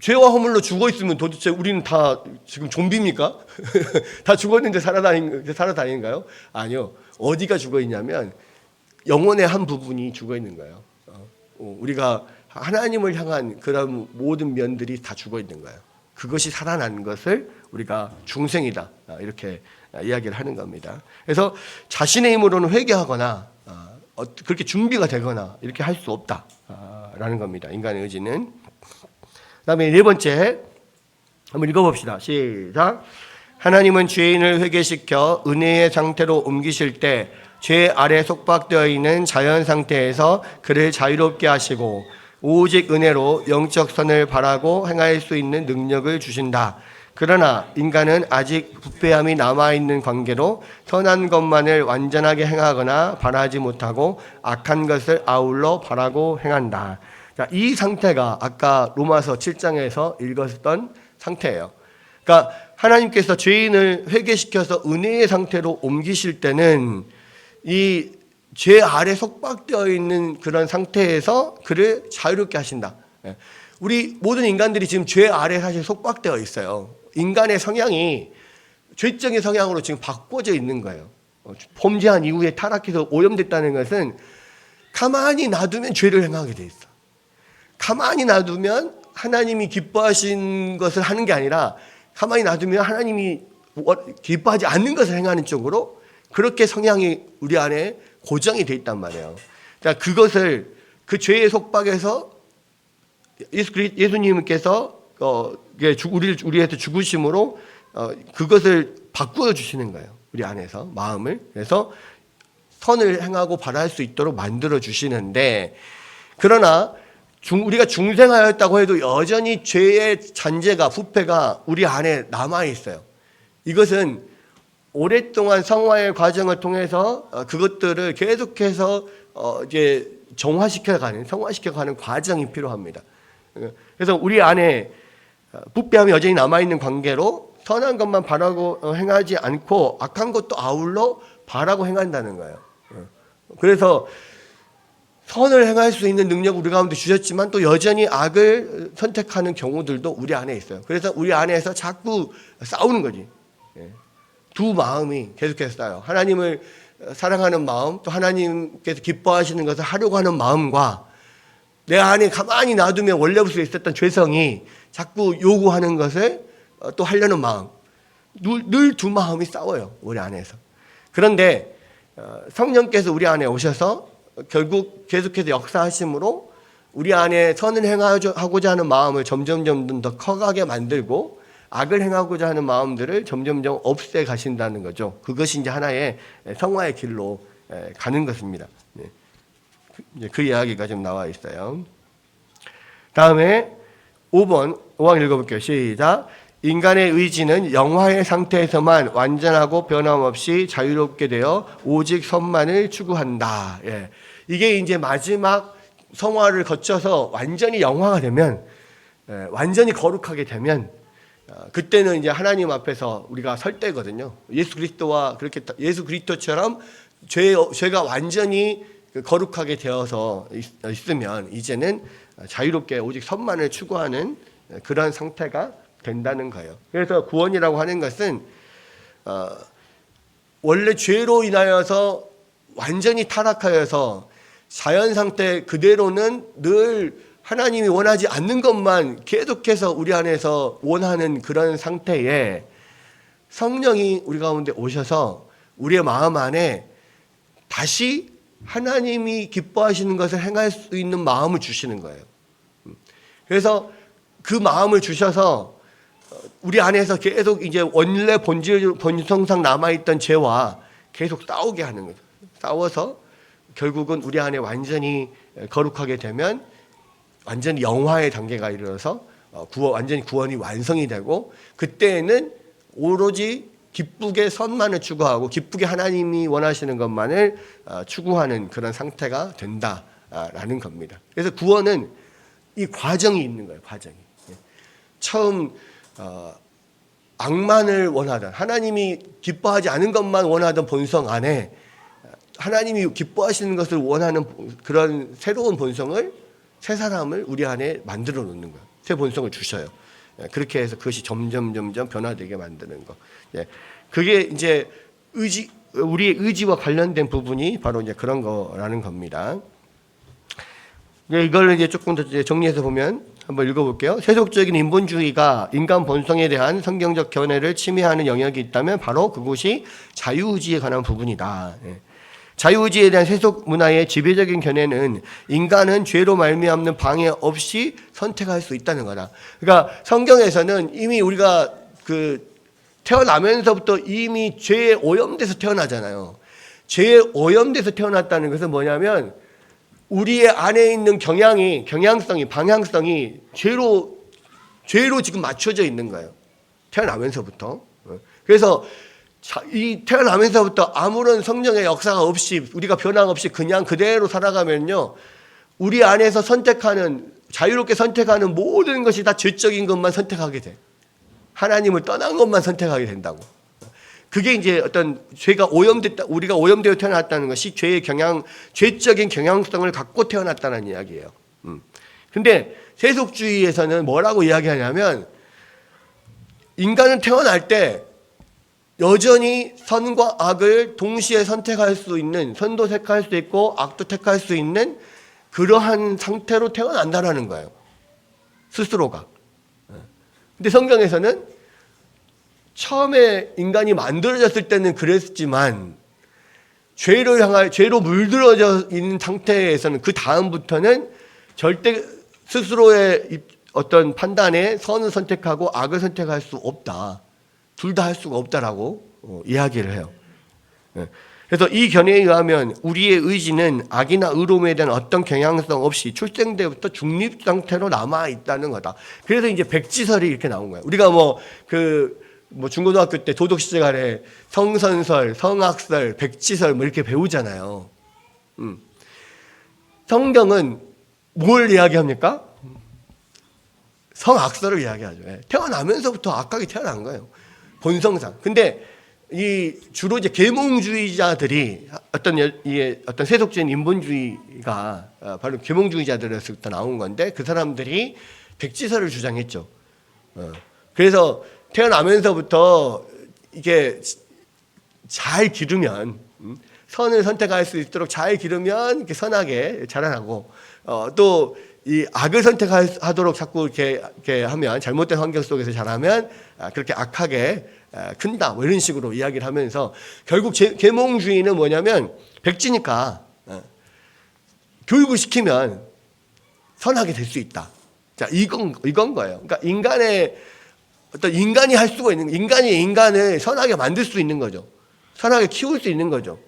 A: 죄와 허물로 죽어 있으면 도대체 우리는 다 지금 좀비입니까? 다 죽었는데 살아다니는가요? 아니요. 어디가 죽어 있냐면 영혼의 한 부분이 죽어 있는 거예요. 우리가 하나님을 향한 그런 모든 면들이 다 죽어 있는 거예요. 그것이 살아난 것을 우리가 중생이다, 이렇게 이야기를 하는 겁니다. 그래서 자신의 힘으로는 회개하거나 그렇게 준비가 되거나 이렇게 할 수 없다라는 겁니다. 인간의 의지는. 그다음에 4번째 한번 읽어봅시다. 시작. 하나님은 죄인을 회개시켜 은혜의 상태로 옮기실 때 죄 아래 속박되어 있는 자연 상태에서 그를 자유롭게 하시고 오직 은혜로 영적 선을 바라고 행할 수 있는 능력을 주신다. 그러나 인간은 아직 부패함이 남아있는 관계로 선한 것만을 완전하게 행하거나 바라지 못하고 악한 것을 아울러 바라고 행한다. 자, 이 상태가 아까 로마서 7장에서 읽었던 상태예요. 그러니까 하나님께서 죄인을 회개시켜서 은혜의 상태로 옮기실 때는 이 죄 아래 속박되어 있는 그런 상태에서 그를 자유롭게 하신다. 우리 모든 인간들이 지금 죄 아래 사실 속박되어 있어요. 인간의 성향이 죄적인 성향으로 지금 바꿔져 있는 거예요. 범죄한 이후에 타락해서 오염됐다는 것은 가만히 놔두면 죄를 행하게 돼 있어. 가만히 놔두면 하나님이 기뻐하신 것을 하는 게 아니라 가만히 놔두면 하나님이 기뻐하지 않는 것을 행하는 쪽으로 그렇게 성향이 우리 안에 고정이 돼 있단 말이에요. 자, 그것을 그 죄의 속박에서 예수님께서 우리한테 죽으심으로 그것을 바꾸어 주시는 거예요. 우리 안에서 마음을. 그래서 선을 행하고 바랄 수 있도록 만들어 주시는데, 그러나 우리가 중생하였다고 해도 여전히 죄의 잔재가 부패가 우리 안에 남아 있어요. 이것은 오랫동안 성화의 과정을 통해서 그것들을 계속해서 이제 정화시켜가는, 성화시켜가는 과정이 필요합니다. 그래서 우리 안에 부패함이 여전히 남아있는 관계로 선한 것만 바라고 행하지 않고 악한 것도 아울러 바라고 행한다는 거예요. 그래서 선을 행할 수 있는 능력을 우리 가운데 주셨지만 또 여전히 악을 선택하는 경우들도 우리 안에 있어요. 그래서 우리 안에서 자꾸 싸우는 거지. 두 마음이 계속해서 싸요. 하나님을 사랑하는 마음, 또 하나님께서 기뻐하시는 것을 하려고 하는 마음과 내 안에 가만히 놔두면 원래부터 있었던 죄성이 자꾸 요구하는 것을 또 하려는 마음, 늘 두 마음이 싸워요, 우리 안에서. 그런데 성령께서 우리 안에 오셔서 결국 계속해서 역사하심으로 우리 안에 선을 행하고자 하는 마음을 점점 더 커가게 만들고 악을 행하고자 하는 마음들을 점점 없애 가신다는 거죠. 그것이 이제 하나의 성화의 길로 가는 것입니다. 그 이야기가 좀 나와 있어요. 다음에 5번 읽어볼게요. 시작. 인간의 의지는 영화의 상태에서만 완전하고 변함없이 자유롭게 되어 오직 선만을 추구한다. 이게 이제 마지막 성화를 거쳐서 완전히 영화가 되면, 완전히 거룩하게 되면, 그때는 이제 하나님 앞에서 우리가 설 때거든요. 예수 그리스도처럼 죄가 완전히 거룩하게 되어서 있으면 이제는 자유롭게 오직 선만을 추구하는 그런 상태가 된다는 거예요. 그래서 구원이라고 하는 것은 원래 죄로 인하여서 완전히 타락하여서 자연 상태 그대로는 늘 하나님이 원하지 않는 것만 계속해서 우리 안에서 원하는 그런 상태에 성령이 우리 가운데 오셔서 우리의 마음 안에 다시 하나님이 기뻐하시는 것을 행할 수 있는 마음을 주시는 거예요. 그래서 그 마음을 주셔서 우리 안에서 계속 이제 원래 본성상 남아있던 죄와 계속 싸우게 하는 거죠. 싸워서 결국은 우리 안에 완전히 거룩하게 되면 완전히 영화의 단계가 이르러서 완전히 구원이 완성이 되고 그때에는 오로지 기쁘게 선만을 추구하고 기쁘게 하나님이 원하시는 것만을 추구하는 그런 상태가 된다라는 겁니다. 그래서 구원은 이 과정이 있는 거예요. 과정이. 처음 악만을 원하던 하나님이 기뻐하지 않은 것만 원하던 본성 안에 하나님이 기뻐하시는 것을 원하는 그런 새로운 본성을 새 사람을 우리 안에 만들어 놓는 거예요. 새 본성을 주셔요. 그렇게 해서 그것이 점점 변화되게 만드는 거. 그게 이제 우리의 의지와 관련된 부분이 바로 이제 그런 거라는 겁니다. 이걸 이제 조금 더 정리해서 보면 한번 읽어볼게요. 세속적인 인본주의가 인간 본성에 대한 성경적 견해를 침해하는 영역이 있다면 바로 그것이 자유의지에 관한 부분이다. 자유의지에 대한 세속 문화의 지배적인 견해는 인간은 죄로 말미암는 방해 없이 선택할 수 있다는 거다. 그러니까 성경에서는 이미 우리가 태어나면서부터 이미 죄에 오염돼서 태어나잖아요. 죄에 오염돼서 태어났다는 것은 뭐냐면 우리의 안에 있는 경향성이, 방향성이 죄로 지금 맞춰져 있는 거예요. 태어나면서부터. 그래서 이 태어나면서부터 아무런 성령의 역사가 없이 우리가 변화 없이 그냥 그대로 살아가면요. 우리 안에서 자유롭게 선택하는 모든 것이 다 죄적인 것만 선택하게 돼. 하나님을 떠난 것만 선택하게 된다고. 그게 이제 어떤 우리가 오염되어 태어났다는 것이 죄적인 경향성을 갖고 태어났다는 이야기예요. 근데 세속주의에서는 뭐라고 이야기하냐면 인간은 태어날 때 여전히 선과 악을 동시에 선택할 수 있는, 선도 택할 수 있고 악도 택할 수 있는 그러한 상태로 태어난다라는 거예요. 스스로가. 근데 성경에서는 처음에 인간이 만들어졌을 때는 그랬지만 죄로 물들어져 있는 상태에서는 그 다음부터는 절대 스스로의 어떤 판단에 선을 선택하고 악을 선택할 수 없다. 둘 다 할 수가 없다라고 이야기를 해요. 그래서 이 견해에 의하면 우리의 의지는 악이나 의로움에 대한 어떤 경향성 없이 출생 때부터 중립 상태로 남아 있다는 거다. 그래서 이제 백지설이 이렇게 나온 거예요. 우리가 중고등학교 때 도덕 시간에 성선설, 성악설, 백지설 이렇게 배우잖아요. 성경은 뭘 이야기합니까? 성악설을 이야기하죠. 태어나면서부터 악하게 태어난 거예요. 본성상. 근데 주로 이제 계몽주의자들이 어떤 세속적인 인본주의가 바로 계몽주의자들에서부터 나온 건데 그 사람들이 백지설을 주장했죠. 그래서 태어나면서부터 이게 잘 기르면 선을 선택할 수 있도록 잘 기르면 이렇게 선하게 자라나고 또 이 악을 선택하도록 자꾸 이렇게 하면 잘못된 환경 속에서 자라면 그렇게 악하게 큰다 이런 식으로 이야기를 하면서 결국 계몽주의는 뭐냐면 백지니까 교육을 시키면 선하게 될 수 있다. 자 이건 거예요. 그러니까 인간이 할 수가 있는 인간이 인간을 선하게 만들 수 있는 거죠. 선하게 키울 수 있는 거죠.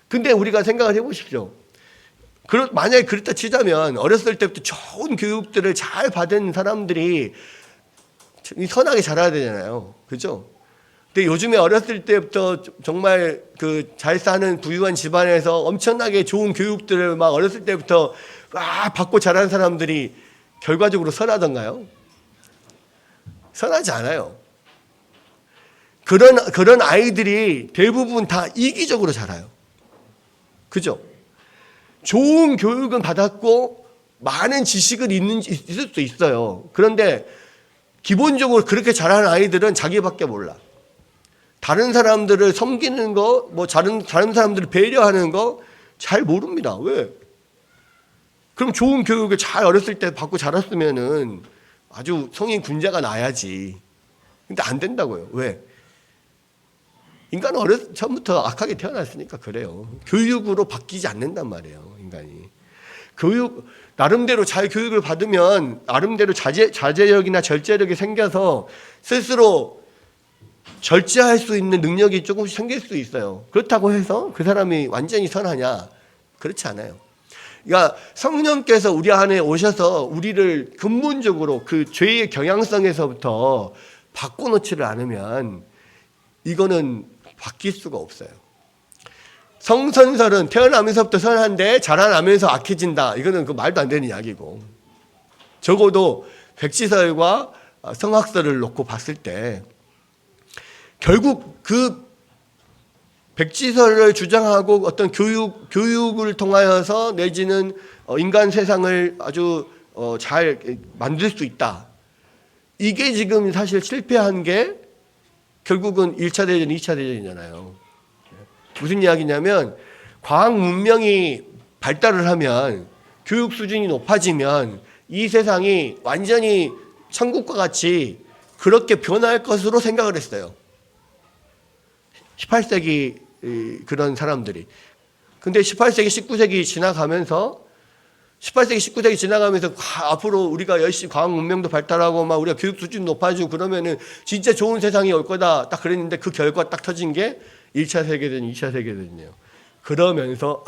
A: 근데 우리가 생각을 해보십시오. 만약에 그렇다 치자면 어렸을 때부터 좋은 교육들을 잘 받은 사람들이 선하게 자라야 되잖아요. 그죠? 근데 요즘에 어렸을 때부터 정말 잘 사는 부유한 집안에서 엄청나게 좋은 교육들을 막 어렸을 때부터 받고 자란 사람들이 결과적으로 선하던가요? 선하지 않아요. 그런 아이들이 대부분 다 이기적으로 자라요. 그죠? 좋은 교육은 받았고 많은 지식은 있을 수 있어요. 그런데 기본적으로 그렇게 자라는 아이들은 자기밖에 몰라. 다른 사람들을 섬기는 거, 다른 사람들을 배려하는 거 잘 모릅니다. 왜? 그럼 좋은 교육을 잘 어렸을 때 받고 자랐으면은 아주 성인 군자가 나야지. 근데 안 된다고요. 왜? 인간은 처음부터 악하게 태어났으니까 그래요. 교육으로 바뀌지 않는단 말이에요, 인간이. 나름대로 잘 교육을 받으면 나름대로 자제력이나 절제력이 생겨서 스스로 절제할 수 있는 능력이 조금씩 생길 수 있어요. 그렇다고 해서 그 사람이 완전히 선하냐? 그렇지 않아요. 그러니까 성령께서 우리 안에 오셔서 우리를 근본적으로 그 죄의 경향성에서부터 바꿔놓지를 않으면 이거는 바뀔 수가 없어요. 성선설은 태어나면서부터 선한데 자라나면서 악해진다. 이거는 말도 안 되는 이야기고. 적어도 백지설과 성악설을 놓고 봤을 때 결국 그 백지설을 주장하고 어떤 교육을 통하여서 내지는 인간 세상을 아주 잘 만들 수 있다. 이게 지금 사실 실패한 게 결국은 1차 대전, 2차 대전이잖아요. 무슨 이야기냐면 과학 문명이 발달을 하면 교육 수준이 높아지면 이 세상이 완전히 천국과 같이 그렇게 변할 것으로 생각을 했어요. 18세기 그런 사람들이. 근데 18세기, 19세기 지나가면서 18세기, 19세기 지나가면서 앞으로 우리가 열심히 과학 문명도 발달하고 막 우리가 교육 수준 높아지고 그러면은 진짜 좋은 세상이 올 거다 딱 그랬는데 그 결과 딱 터진 게 1차 세계대전, 2차 세계대전이에요. 그러면서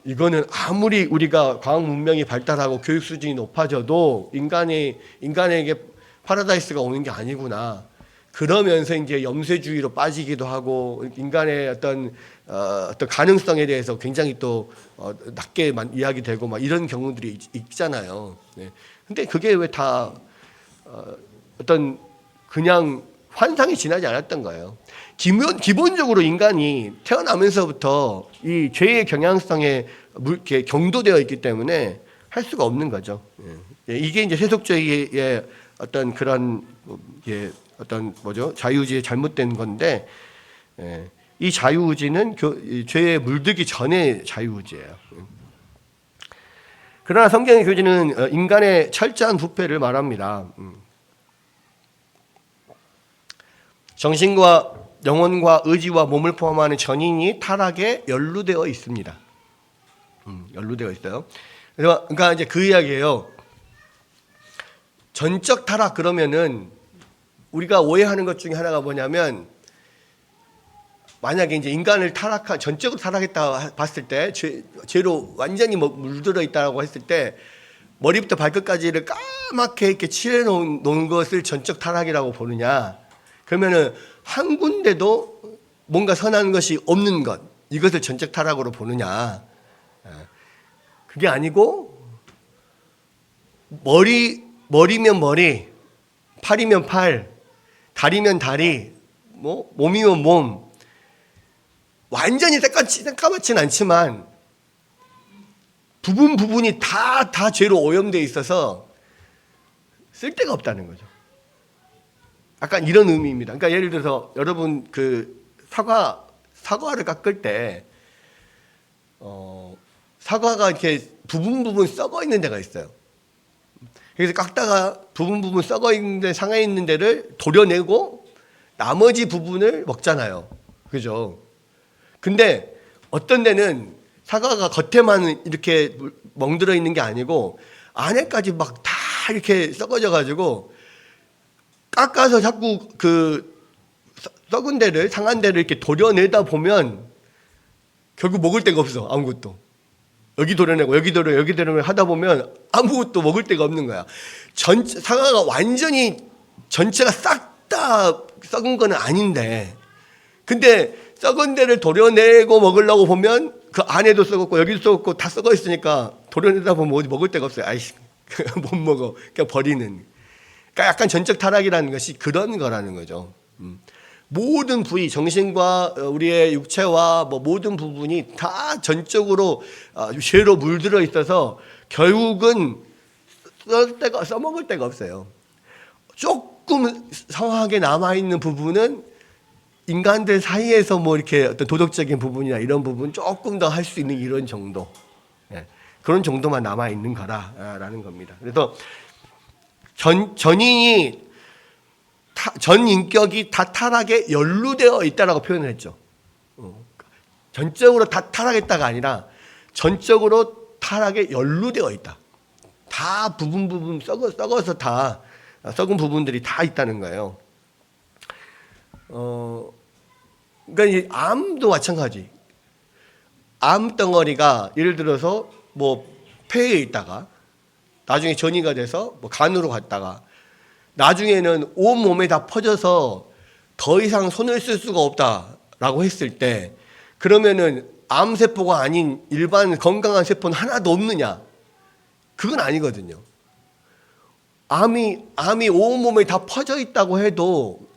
A: 이거는 아무리 우리가 과학 문명이 발달하고 교육 수준이 높아져도 인간에게 파라다이스가 오는 게 아니구나. 그러면서 이제 염세주의로 빠지기도 하고 인간의 어떤 가능성에 대해서 굉장히 또 낮게 이야기되고 막 이런 경우들이 있잖아요. 네. 근데 그게 왜 다 어떤 그냥 환상이 지나지 않았던 거예요. 기본적으로 인간이 태어나면서부터 이 죄의 경향성에 이렇게 경도되어 있기 때문에 할 수가 없는 거죠. 이게 이제 세속주의의 어떤 그런 자유의지의 잘못된 건데, 이 자유의지는 죄에 물들기 전의 자유의지예요. 그러나 성경의 교지는 인간의 철저한 부패를 말합니다. 정신과 영혼과 의지와 몸을 포함하는 전인이 타락에 연루되어 있습니다. 연루되어 있어요. 그러니까 이제 그 이야기예요. 전적 타락 그러면은 우리가 오해하는 것 중에 하나가 뭐냐면 만약에 이제 인간을 전적으로 타락했다 봤을 때, 죄로 완전히 물들어 있다고 했을 때, 머리부터 발끝까지를 까맣게 이렇게 칠해 놓은 것을 전적 타락이라고 보느냐? 그러면은 한 군데도 뭔가 선한 것이 없는 것, 이것을 전적 타락으로 보느냐? 그게 아니고, 머리면 머리, 팔이면 팔, 다리면 다리, 몸이면 몸, 완전히 새까맣진 않지만 부분이 다 죄로 오염되어 있어서 쓸데가 없다는 거죠. 약간 이런 의미입니다. 그러니까 예를 들어서 여러분 그 사과를 깎을 때 사과가 이렇게 부분 썩어 있는 데가 있어요. 그래서 깎다가 부분 썩어 있는데 상해 있는 데를 도려내고 나머지 부분을 먹잖아요. 그죠? 근데 어떤 데는 사과가 겉에만 이렇게 멍들어 있는 게 아니고 안에까지 막 다 이렇게 썩어져 가지고 깎아서 자꾸 그 썩은 데를, 상한 데를 이렇게 도려내다 보면 결국 먹을 데가 없어. 아무것도. 여기 도려내고 여기 도려내고 하다 보면 아무것도 먹을 데가 없는 거야. 사과가 완전히 전체가 싹 다 썩은 건 아닌데, 근데 썩은 데를 도려내고 먹으려고 보면 그 안에도 썩었고 여기도 썩었고 다 썩어 있으니까 도려내다 보면 어디 먹을 데가 없어요. 아이씨, 못 먹어. 그냥 버리는. 그러니까 약간 전적 타락이라는 것이 그런 거라는 거죠. 모든 부위, 정신과 우리의 육체와 모든 부분이 다 전적으로 죄로 물들어 있어서 결국은 써먹을 데가 없어요. 조금 성하게 남아있는 부분은 인간들 사이에서 이렇게 어떤 도덕적인 부분이나 이런 부분 조금 더 할 수 있는 이런 정도. 그런 정도만 남아있는 거라라는 겁니다. 그래서 전 인격이 다 타락에 연루되어 있다라고 표현을 했죠. 전적으로 다 타락했다가 아니라 전적으로 타락에 연루되어 있다. 다 부분 썩어서 다 썩은 부분들이 다 있다는 거예요. 그러니까 이 암도 마찬가지. 암 덩어리가 예를 들어서 폐에 있다가 나중에 전이가 돼서 간으로 갔다가 나중에는 온 몸에 다 퍼져서 더 이상 손을 쓸 수가 없다라고 했을 때, 그러면은 암세포가 아닌 일반 건강한 세포는 하나도 없느냐? 그건 아니거든요. 암이 온 몸에 다 퍼져 있다고 해도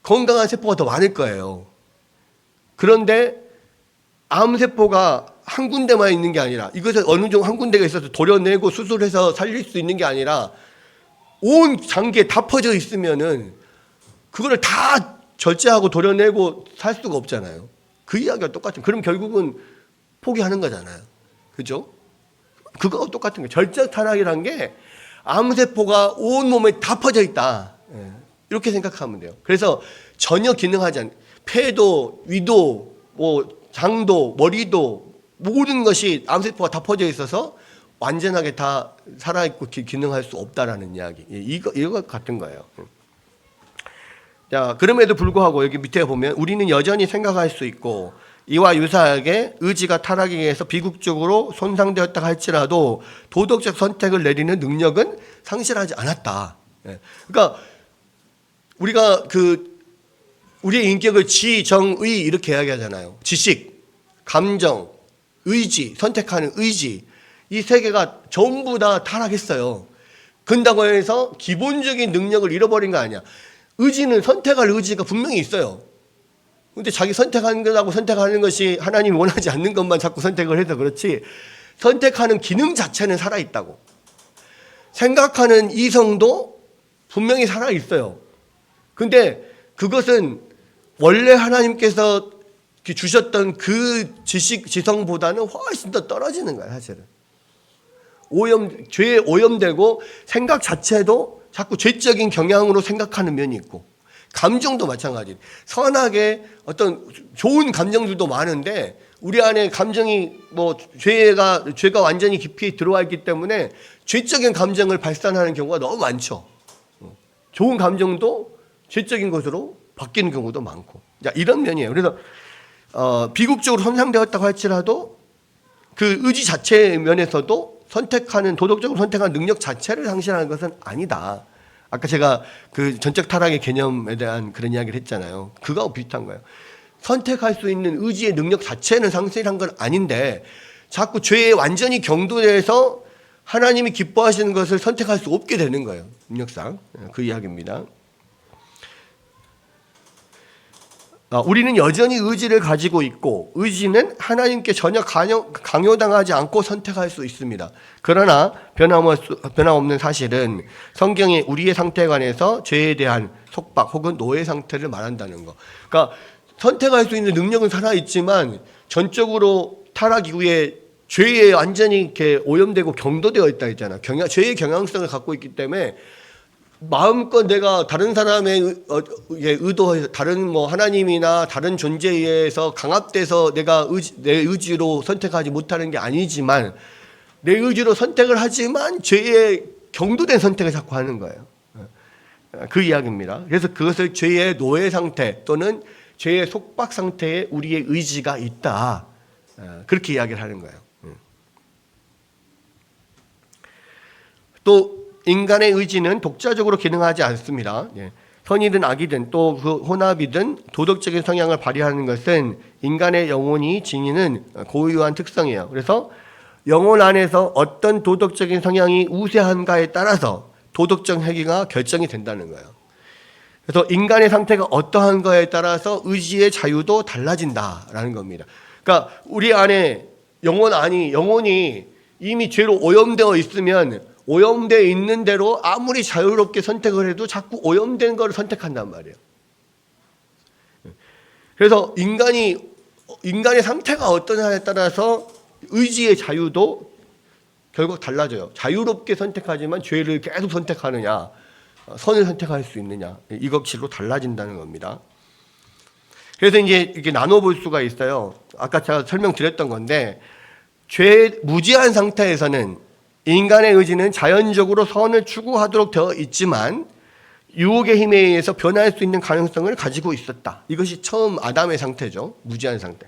A: 건강한 세포가 더 많을 거예요. 그런데 암세포가 한 군데만 있는 게 아니라, 이것을 어느 정도 한 군데가 있어서 도려내고 수술해서 살릴 수 있는 게 아니라 온 장기에 다 퍼져 있으면은 그거를 다 절제하고 도려내고 살 수가 없잖아요. 그 이야기가 똑같은. 그럼 결국은 포기하는 거잖아요. 그죠? 그거하고 똑같은 거예요. 절제 타락이란 게 암세포가 온 몸에 다 퍼져 있다. 이렇게 생각하면 돼요. 그래서 전혀 기능하지 않는, 폐도, 위도, 장도, 머리도 모든 것이 암세포가 다 퍼져 있어서 완전하게 다 살아있고 기능할 수 없다라는 이야기. 이거 같은 거예요. 자, 그럼에도 불구하고 여기 밑에 보면 우리는 여전히 생각할 수 있고 이와 유사하게 의지가 타락에 의해서 비극적으로 손상되었다 할지라도 도덕적 선택을 내리는 능력은 상실하지 않았다. 그러니까 우리가 우리의 인격을 지, 정, 의 이렇게 이야기하잖아요. 지식, 감정, 의지, 선택하는 의지, 이 세 개가 전부 다 타락했어요. 그런다고 해서 기본적인 능력을 잃어버린 거 아니야. 의지는 선택할 의지가 분명히 있어요. 근데 자기 선택하는 거라고 선택하는 것이 하나님이 원하지 않는 것만 자꾸 선택을 해서 그렇지, 선택하는 기능 자체는 살아있다고. 생각하는 이성도 분명히 살아있어요. 근데 그것은 원래 하나님께서 주셨던 그 지성보다는 훨씬 더 떨어지는 거야, 사실은. 죄에 오염되고 생각 자체도 자꾸 죄적인 경향으로 생각하는 면이 있고, 감정도 마찬가지. 선하게 어떤 좋은 감정들도 많은데 우리 안에 감정이 죄가 완전히 깊이 들어와 있기 때문에 죄적인 감정을 발산하는 경우가 너무 많죠. 좋은 감정도 죄적인 것으로 바뀌는 경우도 많고. 자, 이런 면이에요. 그래서 비극적으로 손상되었다고 할지라도 그 의지 자체 면에서도 선택하는 도덕적으로 선택하는 능력 자체를 상실하는 것은 아니다. 아까 제가 그 전적 타락의 개념에 대한 그런 이야기를 했잖아요. 그거하고 비슷한 거예요. 선택할 수 있는 의지의 능력 자체는 상실한 건 아닌데 자꾸 죄에 완전히 경도돼서 하나님이 기뻐하시는 것을 선택할 수 없게 되는 거예요. 능력상. 그 이야기입니다. 우리는 여전히 의지를 가지고 있고 의지는 하나님께 전혀 강요당하지 않고 선택할 수 있습니다. 그러나 변함없는 사실은 성경이 우리의 상태에 관해서 죄에 대한 속박 혹은 노예 상태를 말한다는 거. 그러니까 선택할 수 있는 능력은 살아있지만 전적으로 타락 이후에 죄에 완전히 이렇게 오염되고 경도되어 있다 했잖아. 죄의 경향성을 갖고 있기 때문에 마음껏 내가 다른 사람의 의도해서 다른 뭐 하나님이나 다른 존재에 의해서 강압돼서 내가 내 의지로 선택하지 못하는 게 아니지만 내 의지로 선택을 하지만 죄의 경도된 선택을 자꾸 하는 거예요. 그 이야기입니다. 그래서 그것을 죄의 노예 상태 또는 죄의 속박 상태에 우리의 의지가 있다. 그렇게 이야기를 하는 거예요. 또 인간의 의지는 독자적으로 기능하지 않습니다. 선이든 악이든 또 그 혼합이든 도덕적인 성향을 발휘하는 것은 인간의 영혼이 지니는 고유한 특성이에요. 그래서 영혼 안에서 어떤 도덕적인 성향이 우세한가에 따라서 도덕적 행위가 결정이 된다는 거예요. 그래서 인간의 상태가 어떠한 거에 따라서 의지의 자유도 달라진다라는 겁니다. 그러니까 우리 안에 영혼이 이미 죄로 오염되어 있으면 오염되어 있는 대로 아무리 자유롭게 선택을 해도 자꾸 오염된 걸 선택한단 말이에요. 그래서 인간의 상태가 어떠냐에 따라서 의지의 자유도 결국 달라져요. 자유롭게 선택하지만 죄를 계속 선택하느냐, 선을 선택할 수 있느냐, 이것으로 달라진다는 겁니다. 그래서 이제 이렇게 나눠볼 수가 있어요. 아까 제가 설명드렸던 건데, 무지한 상태에서는 인간의 의지는 자연적으로 선을 추구하도록 되어 있지만 유혹의 힘에 의해서 변할 수 있는 가능성을 가지고 있었다. 이것이 처음 아담의 상태죠. 무지한 상태.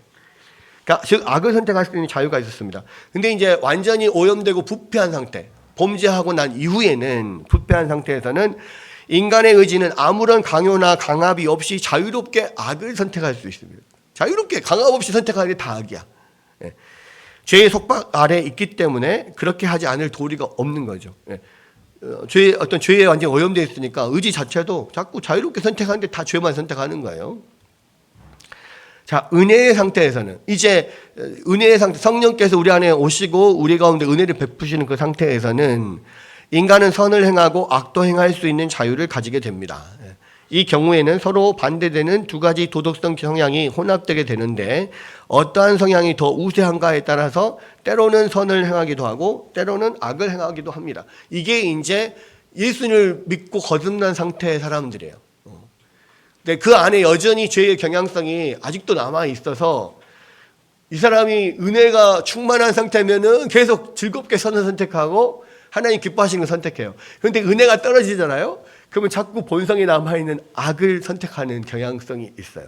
A: 그러니까 즉 악을 선택할 수 있는 자유가 있었습니다. 근데 이제 완전히 오염되고 부패한 상태, 범죄하고 난 이후에는 부패한 상태에서는 인간의 의지는 아무런 강요나 강압이 없이 자유롭게 악을 선택할 수 있습니다. 자유롭게 강압 없이 선택하는 게 다 악이야. 죄의 속박 아래 있기 때문에 그렇게 하지 않을 도리가 없는 거죠. 죄에 완전히 오염되어 있으니까 의지 자체도 자꾸 자유롭게 선택하는데 다 죄만 선택하는 거예요. 자, 은혜의 상태에서는 이제 은혜의 상태, 성령께서 우리 안에 오시고 우리 가운데 은혜를 베푸시는 그 상태에서는 인간은 선을 행하고 악도 행할 수 있는 자유를 가지게 됩니다. 이 경우에는 서로 반대되는 두 가지 도덕성 성향이 혼합되게 되는데 어떠한 성향이 더 우세한가에 따라서 때로는 선을 행하기도 하고 때로는 악을 행하기도 합니다. 이게 이제 예수를 믿고 거듭난 상태의 사람들이에요. 근데 그 안에 여전히 죄의 경향성이 아직도 남아 있어서 이 사람이 은혜가 충만한 상태면은 계속 즐겁게 선을 선택하고 하나님 기뻐하시는 걸 선택해요. 그런데 은혜가 떨어지잖아요. 그러면 자꾸 본성에 남아있는 악을 선택하는 경향성이 있어요.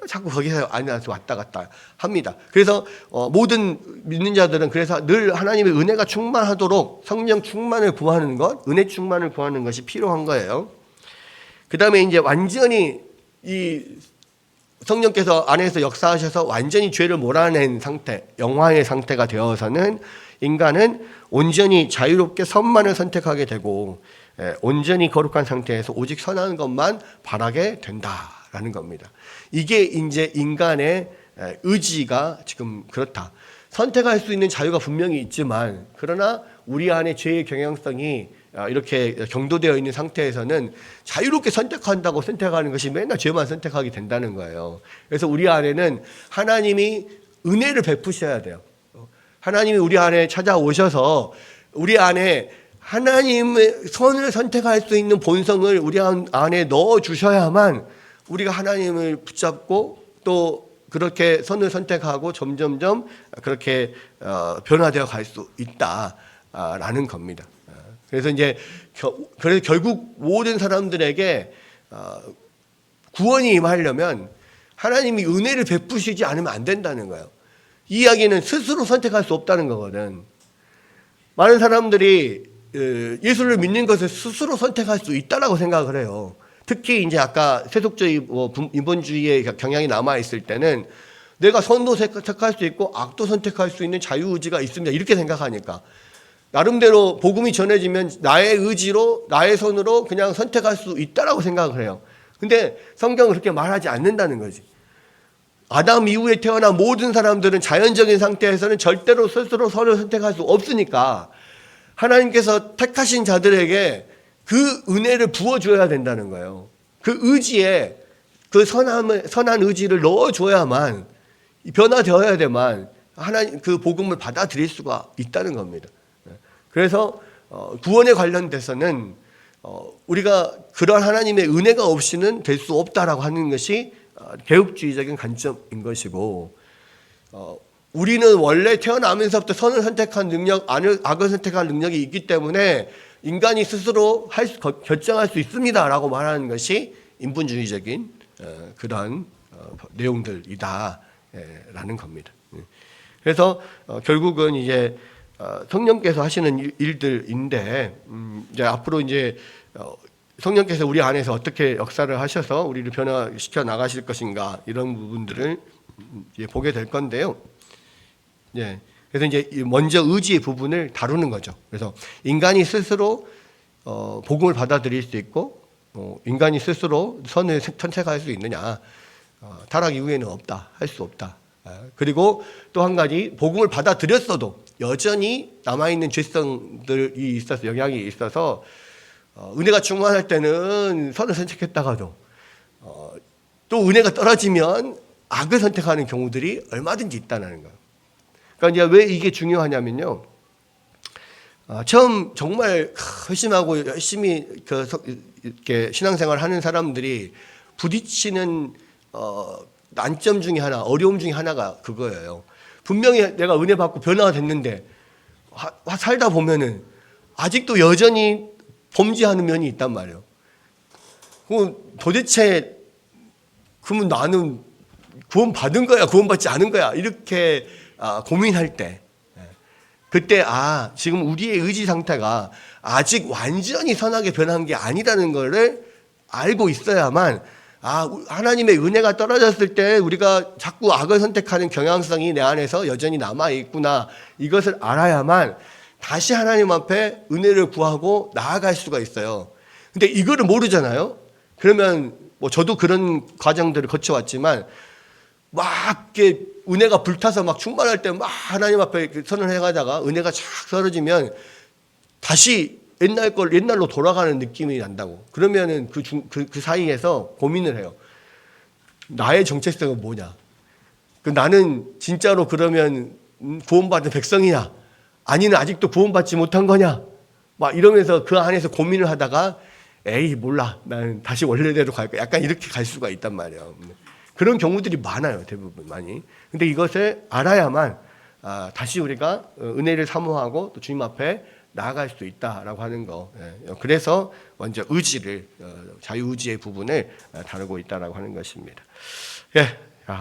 A: 자꾸 거기서 아니라서 왔다 갔다 합니다. 그래서 모든 믿는 자들은 그래서 늘 하나님의 은혜가 충만하도록 성령 충만을 구하는 것, 은혜 충만을 구하는 것이 필요한 거예요. 그 다음에 이제 완전히 이 성령께서 안에서 역사하셔서 완전히 죄를 몰아낸 상태, 영화의 상태가 되어서는 인간은 온전히 자유롭게 선만을 선택하게 되고 온전히 거룩한 상태에서 오직 선한 것만 바라게 된다라는 겁니다. 이게 이제 인간의 의지가 지금 그렇다. 선택할 수 있는 자유가 분명히 있지만 그러나 우리 안에 죄의 경향성이 이렇게 경도되어 있는 상태에서는 자유롭게 선택한다고 선택하는 것이 맨날 죄만 선택하게 된다는 거예요. 그래서 우리 안에는 하나님이 은혜를 베푸셔야 돼요. 하나님이 우리 안에 찾아오셔서 우리 안에 하나님의 선을 선택할 수 있는 본성을 우리 안에 넣어 주셔야만 우리가 하나님을 붙잡고 또 그렇게 선을 선택하고 점점점 그렇게 변화되어 갈 수 있다라는 겁니다. 그래서 이제 그래서 결국 모든 사람들에게 구원이 임하려면 하나님이 은혜를 베푸시지 않으면 안 된다는 거예요. 이 이야기는 스스로 선택할 수 없다는 거거든. 많은 사람들이 예수를 믿는 것을 스스로 선택할 수 있다라고 생각을 해요. 특히 이제 아까 세속주의, 인본주의의 경향이 남아 있을 때는 내가 선도 선택할 수 있고 악도 선택할 수 있는 자유의지가 있습니다. 이렇게 생각하니까 나름대로 복음이 전해지면 나의 의지로 나의 손으로 그냥 선택할 수 있다라고 생각을 해요. 근데 성경은 그렇게 말하지 않는다는 거지. 아담 이후에 태어난 모든 사람들은 자연적인 상태에서는 절대로 스스로 선을 선택할 수 없으니까 하나님께서 택하신 자들에게 그 은혜를 부어줘야 된다는 거예요. 그 의지에 그 선한 의지를 넣어줘야만 변화되어야 되만 하나님 그 복음을 받아들일 수가 있다는 겁니다. 그래서 구원에 관련돼서는 우리가 그런 하나님의 은혜가 없이는 될 수 없다라고 하는 것이 개혁주의적인 관점인 것이고, 우리는 원래 태어나면서부터 선을 선택한 능력, 악을 선택한 능력이 있기 때문에 인간이 스스로 결정할 수 있습니다라고 말하는 것이 인본주의적인 그런 내용들이다라는 겁니다. 그래서 결국은 이제 성령께서 하시는 일들인데, 이제 앞으로 이제 성령께서 우리 안에서 어떻게 역사를 하셔서 우리를 변화시켜 나가실 것인가, 이런 부분들을 이제 보게 될 건데요. 예. 그래서 이제 먼저 의지의 부분을 다루는 거죠. 그래서 인간이 스스로 복음을 받아들일 수 있고, 인간이 스스로 선을 선택할 수 있느냐? 타락 이후에는 없다, 할 수 없다. 그리고 또 한 가지, 복음을 받아들였어도 여전히 남아있는 죄성들이 있어서, 영향이 있어서 은혜가 충만할 때는 선을 선택했다가도 또 은혜가 떨어지면 악을 선택하는 경우들이 얼마든지 있다는 거예요. 그러니까 이제 왜 이게 중요하냐면요, 처음 정말 회심하고 열심히 이렇게 신앙생활 하는 사람들이 부딪히는 난점 중에 하나, 어려움 중에 하나가 그거예요. 분명히 내가 은혜 받고 변화가 됐는데 살다 보면은 아직도 여전히 범죄하는 면이 있단 말이에요. 그럼 도대체 그러면 나는 구원 받은 거야, 구원 받지 않은 거야, 이렇게 고민할 때, 그때 지금 우리의 의지 상태가 아직 완전히 선하게 변한 게 아니라는 것을 알고 있어야만, 하나님의 은혜가 떨어졌을 때 우리가 자꾸 악을 선택하는 경향성이 내 안에서 여전히 남아있구나, 이것을 알아야만 다시 하나님 앞에 은혜를 구하고 나아갈 수가 있어요. 근데 이거를 모르잖아요. 그러면 저도 그런 과정들을 거쳐왔지만, 막 이렇게 은혜가 불타서 막 충만할 때 막 하나님 앞에 선을 해가다가 은혜가 쫙 떨어지면 다시 옛날로 돌아가는 느낌이 난다고. 그러면은 그 사이에서 고민을 해요. 나의 정체성은 뭐냐? 나는 진짜로 그러면 구원받은 백성이냐? 아니면 아직도 구원받지 못한 거냐? 막 이러면서 그 안에서 고민을 하다가, 에이 몰라, 나는 다시 원래대로 갈 거야, 약간 이렇게 갈 수가 있단 말이에요. 그런 경우들이 많아요, 대부분 많이. 근데 이것을 알아야만 다시 우리가 은혜를 사모하고 또 주님 앞에 나아갈 수 있다라고 하는 거. 그래서 먼저 의지를, 자유의지의 부분을 다루고 있다라고 하는 것입니다.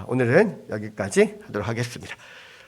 A: 오늘은 여기까지 하도록 하겠습니다.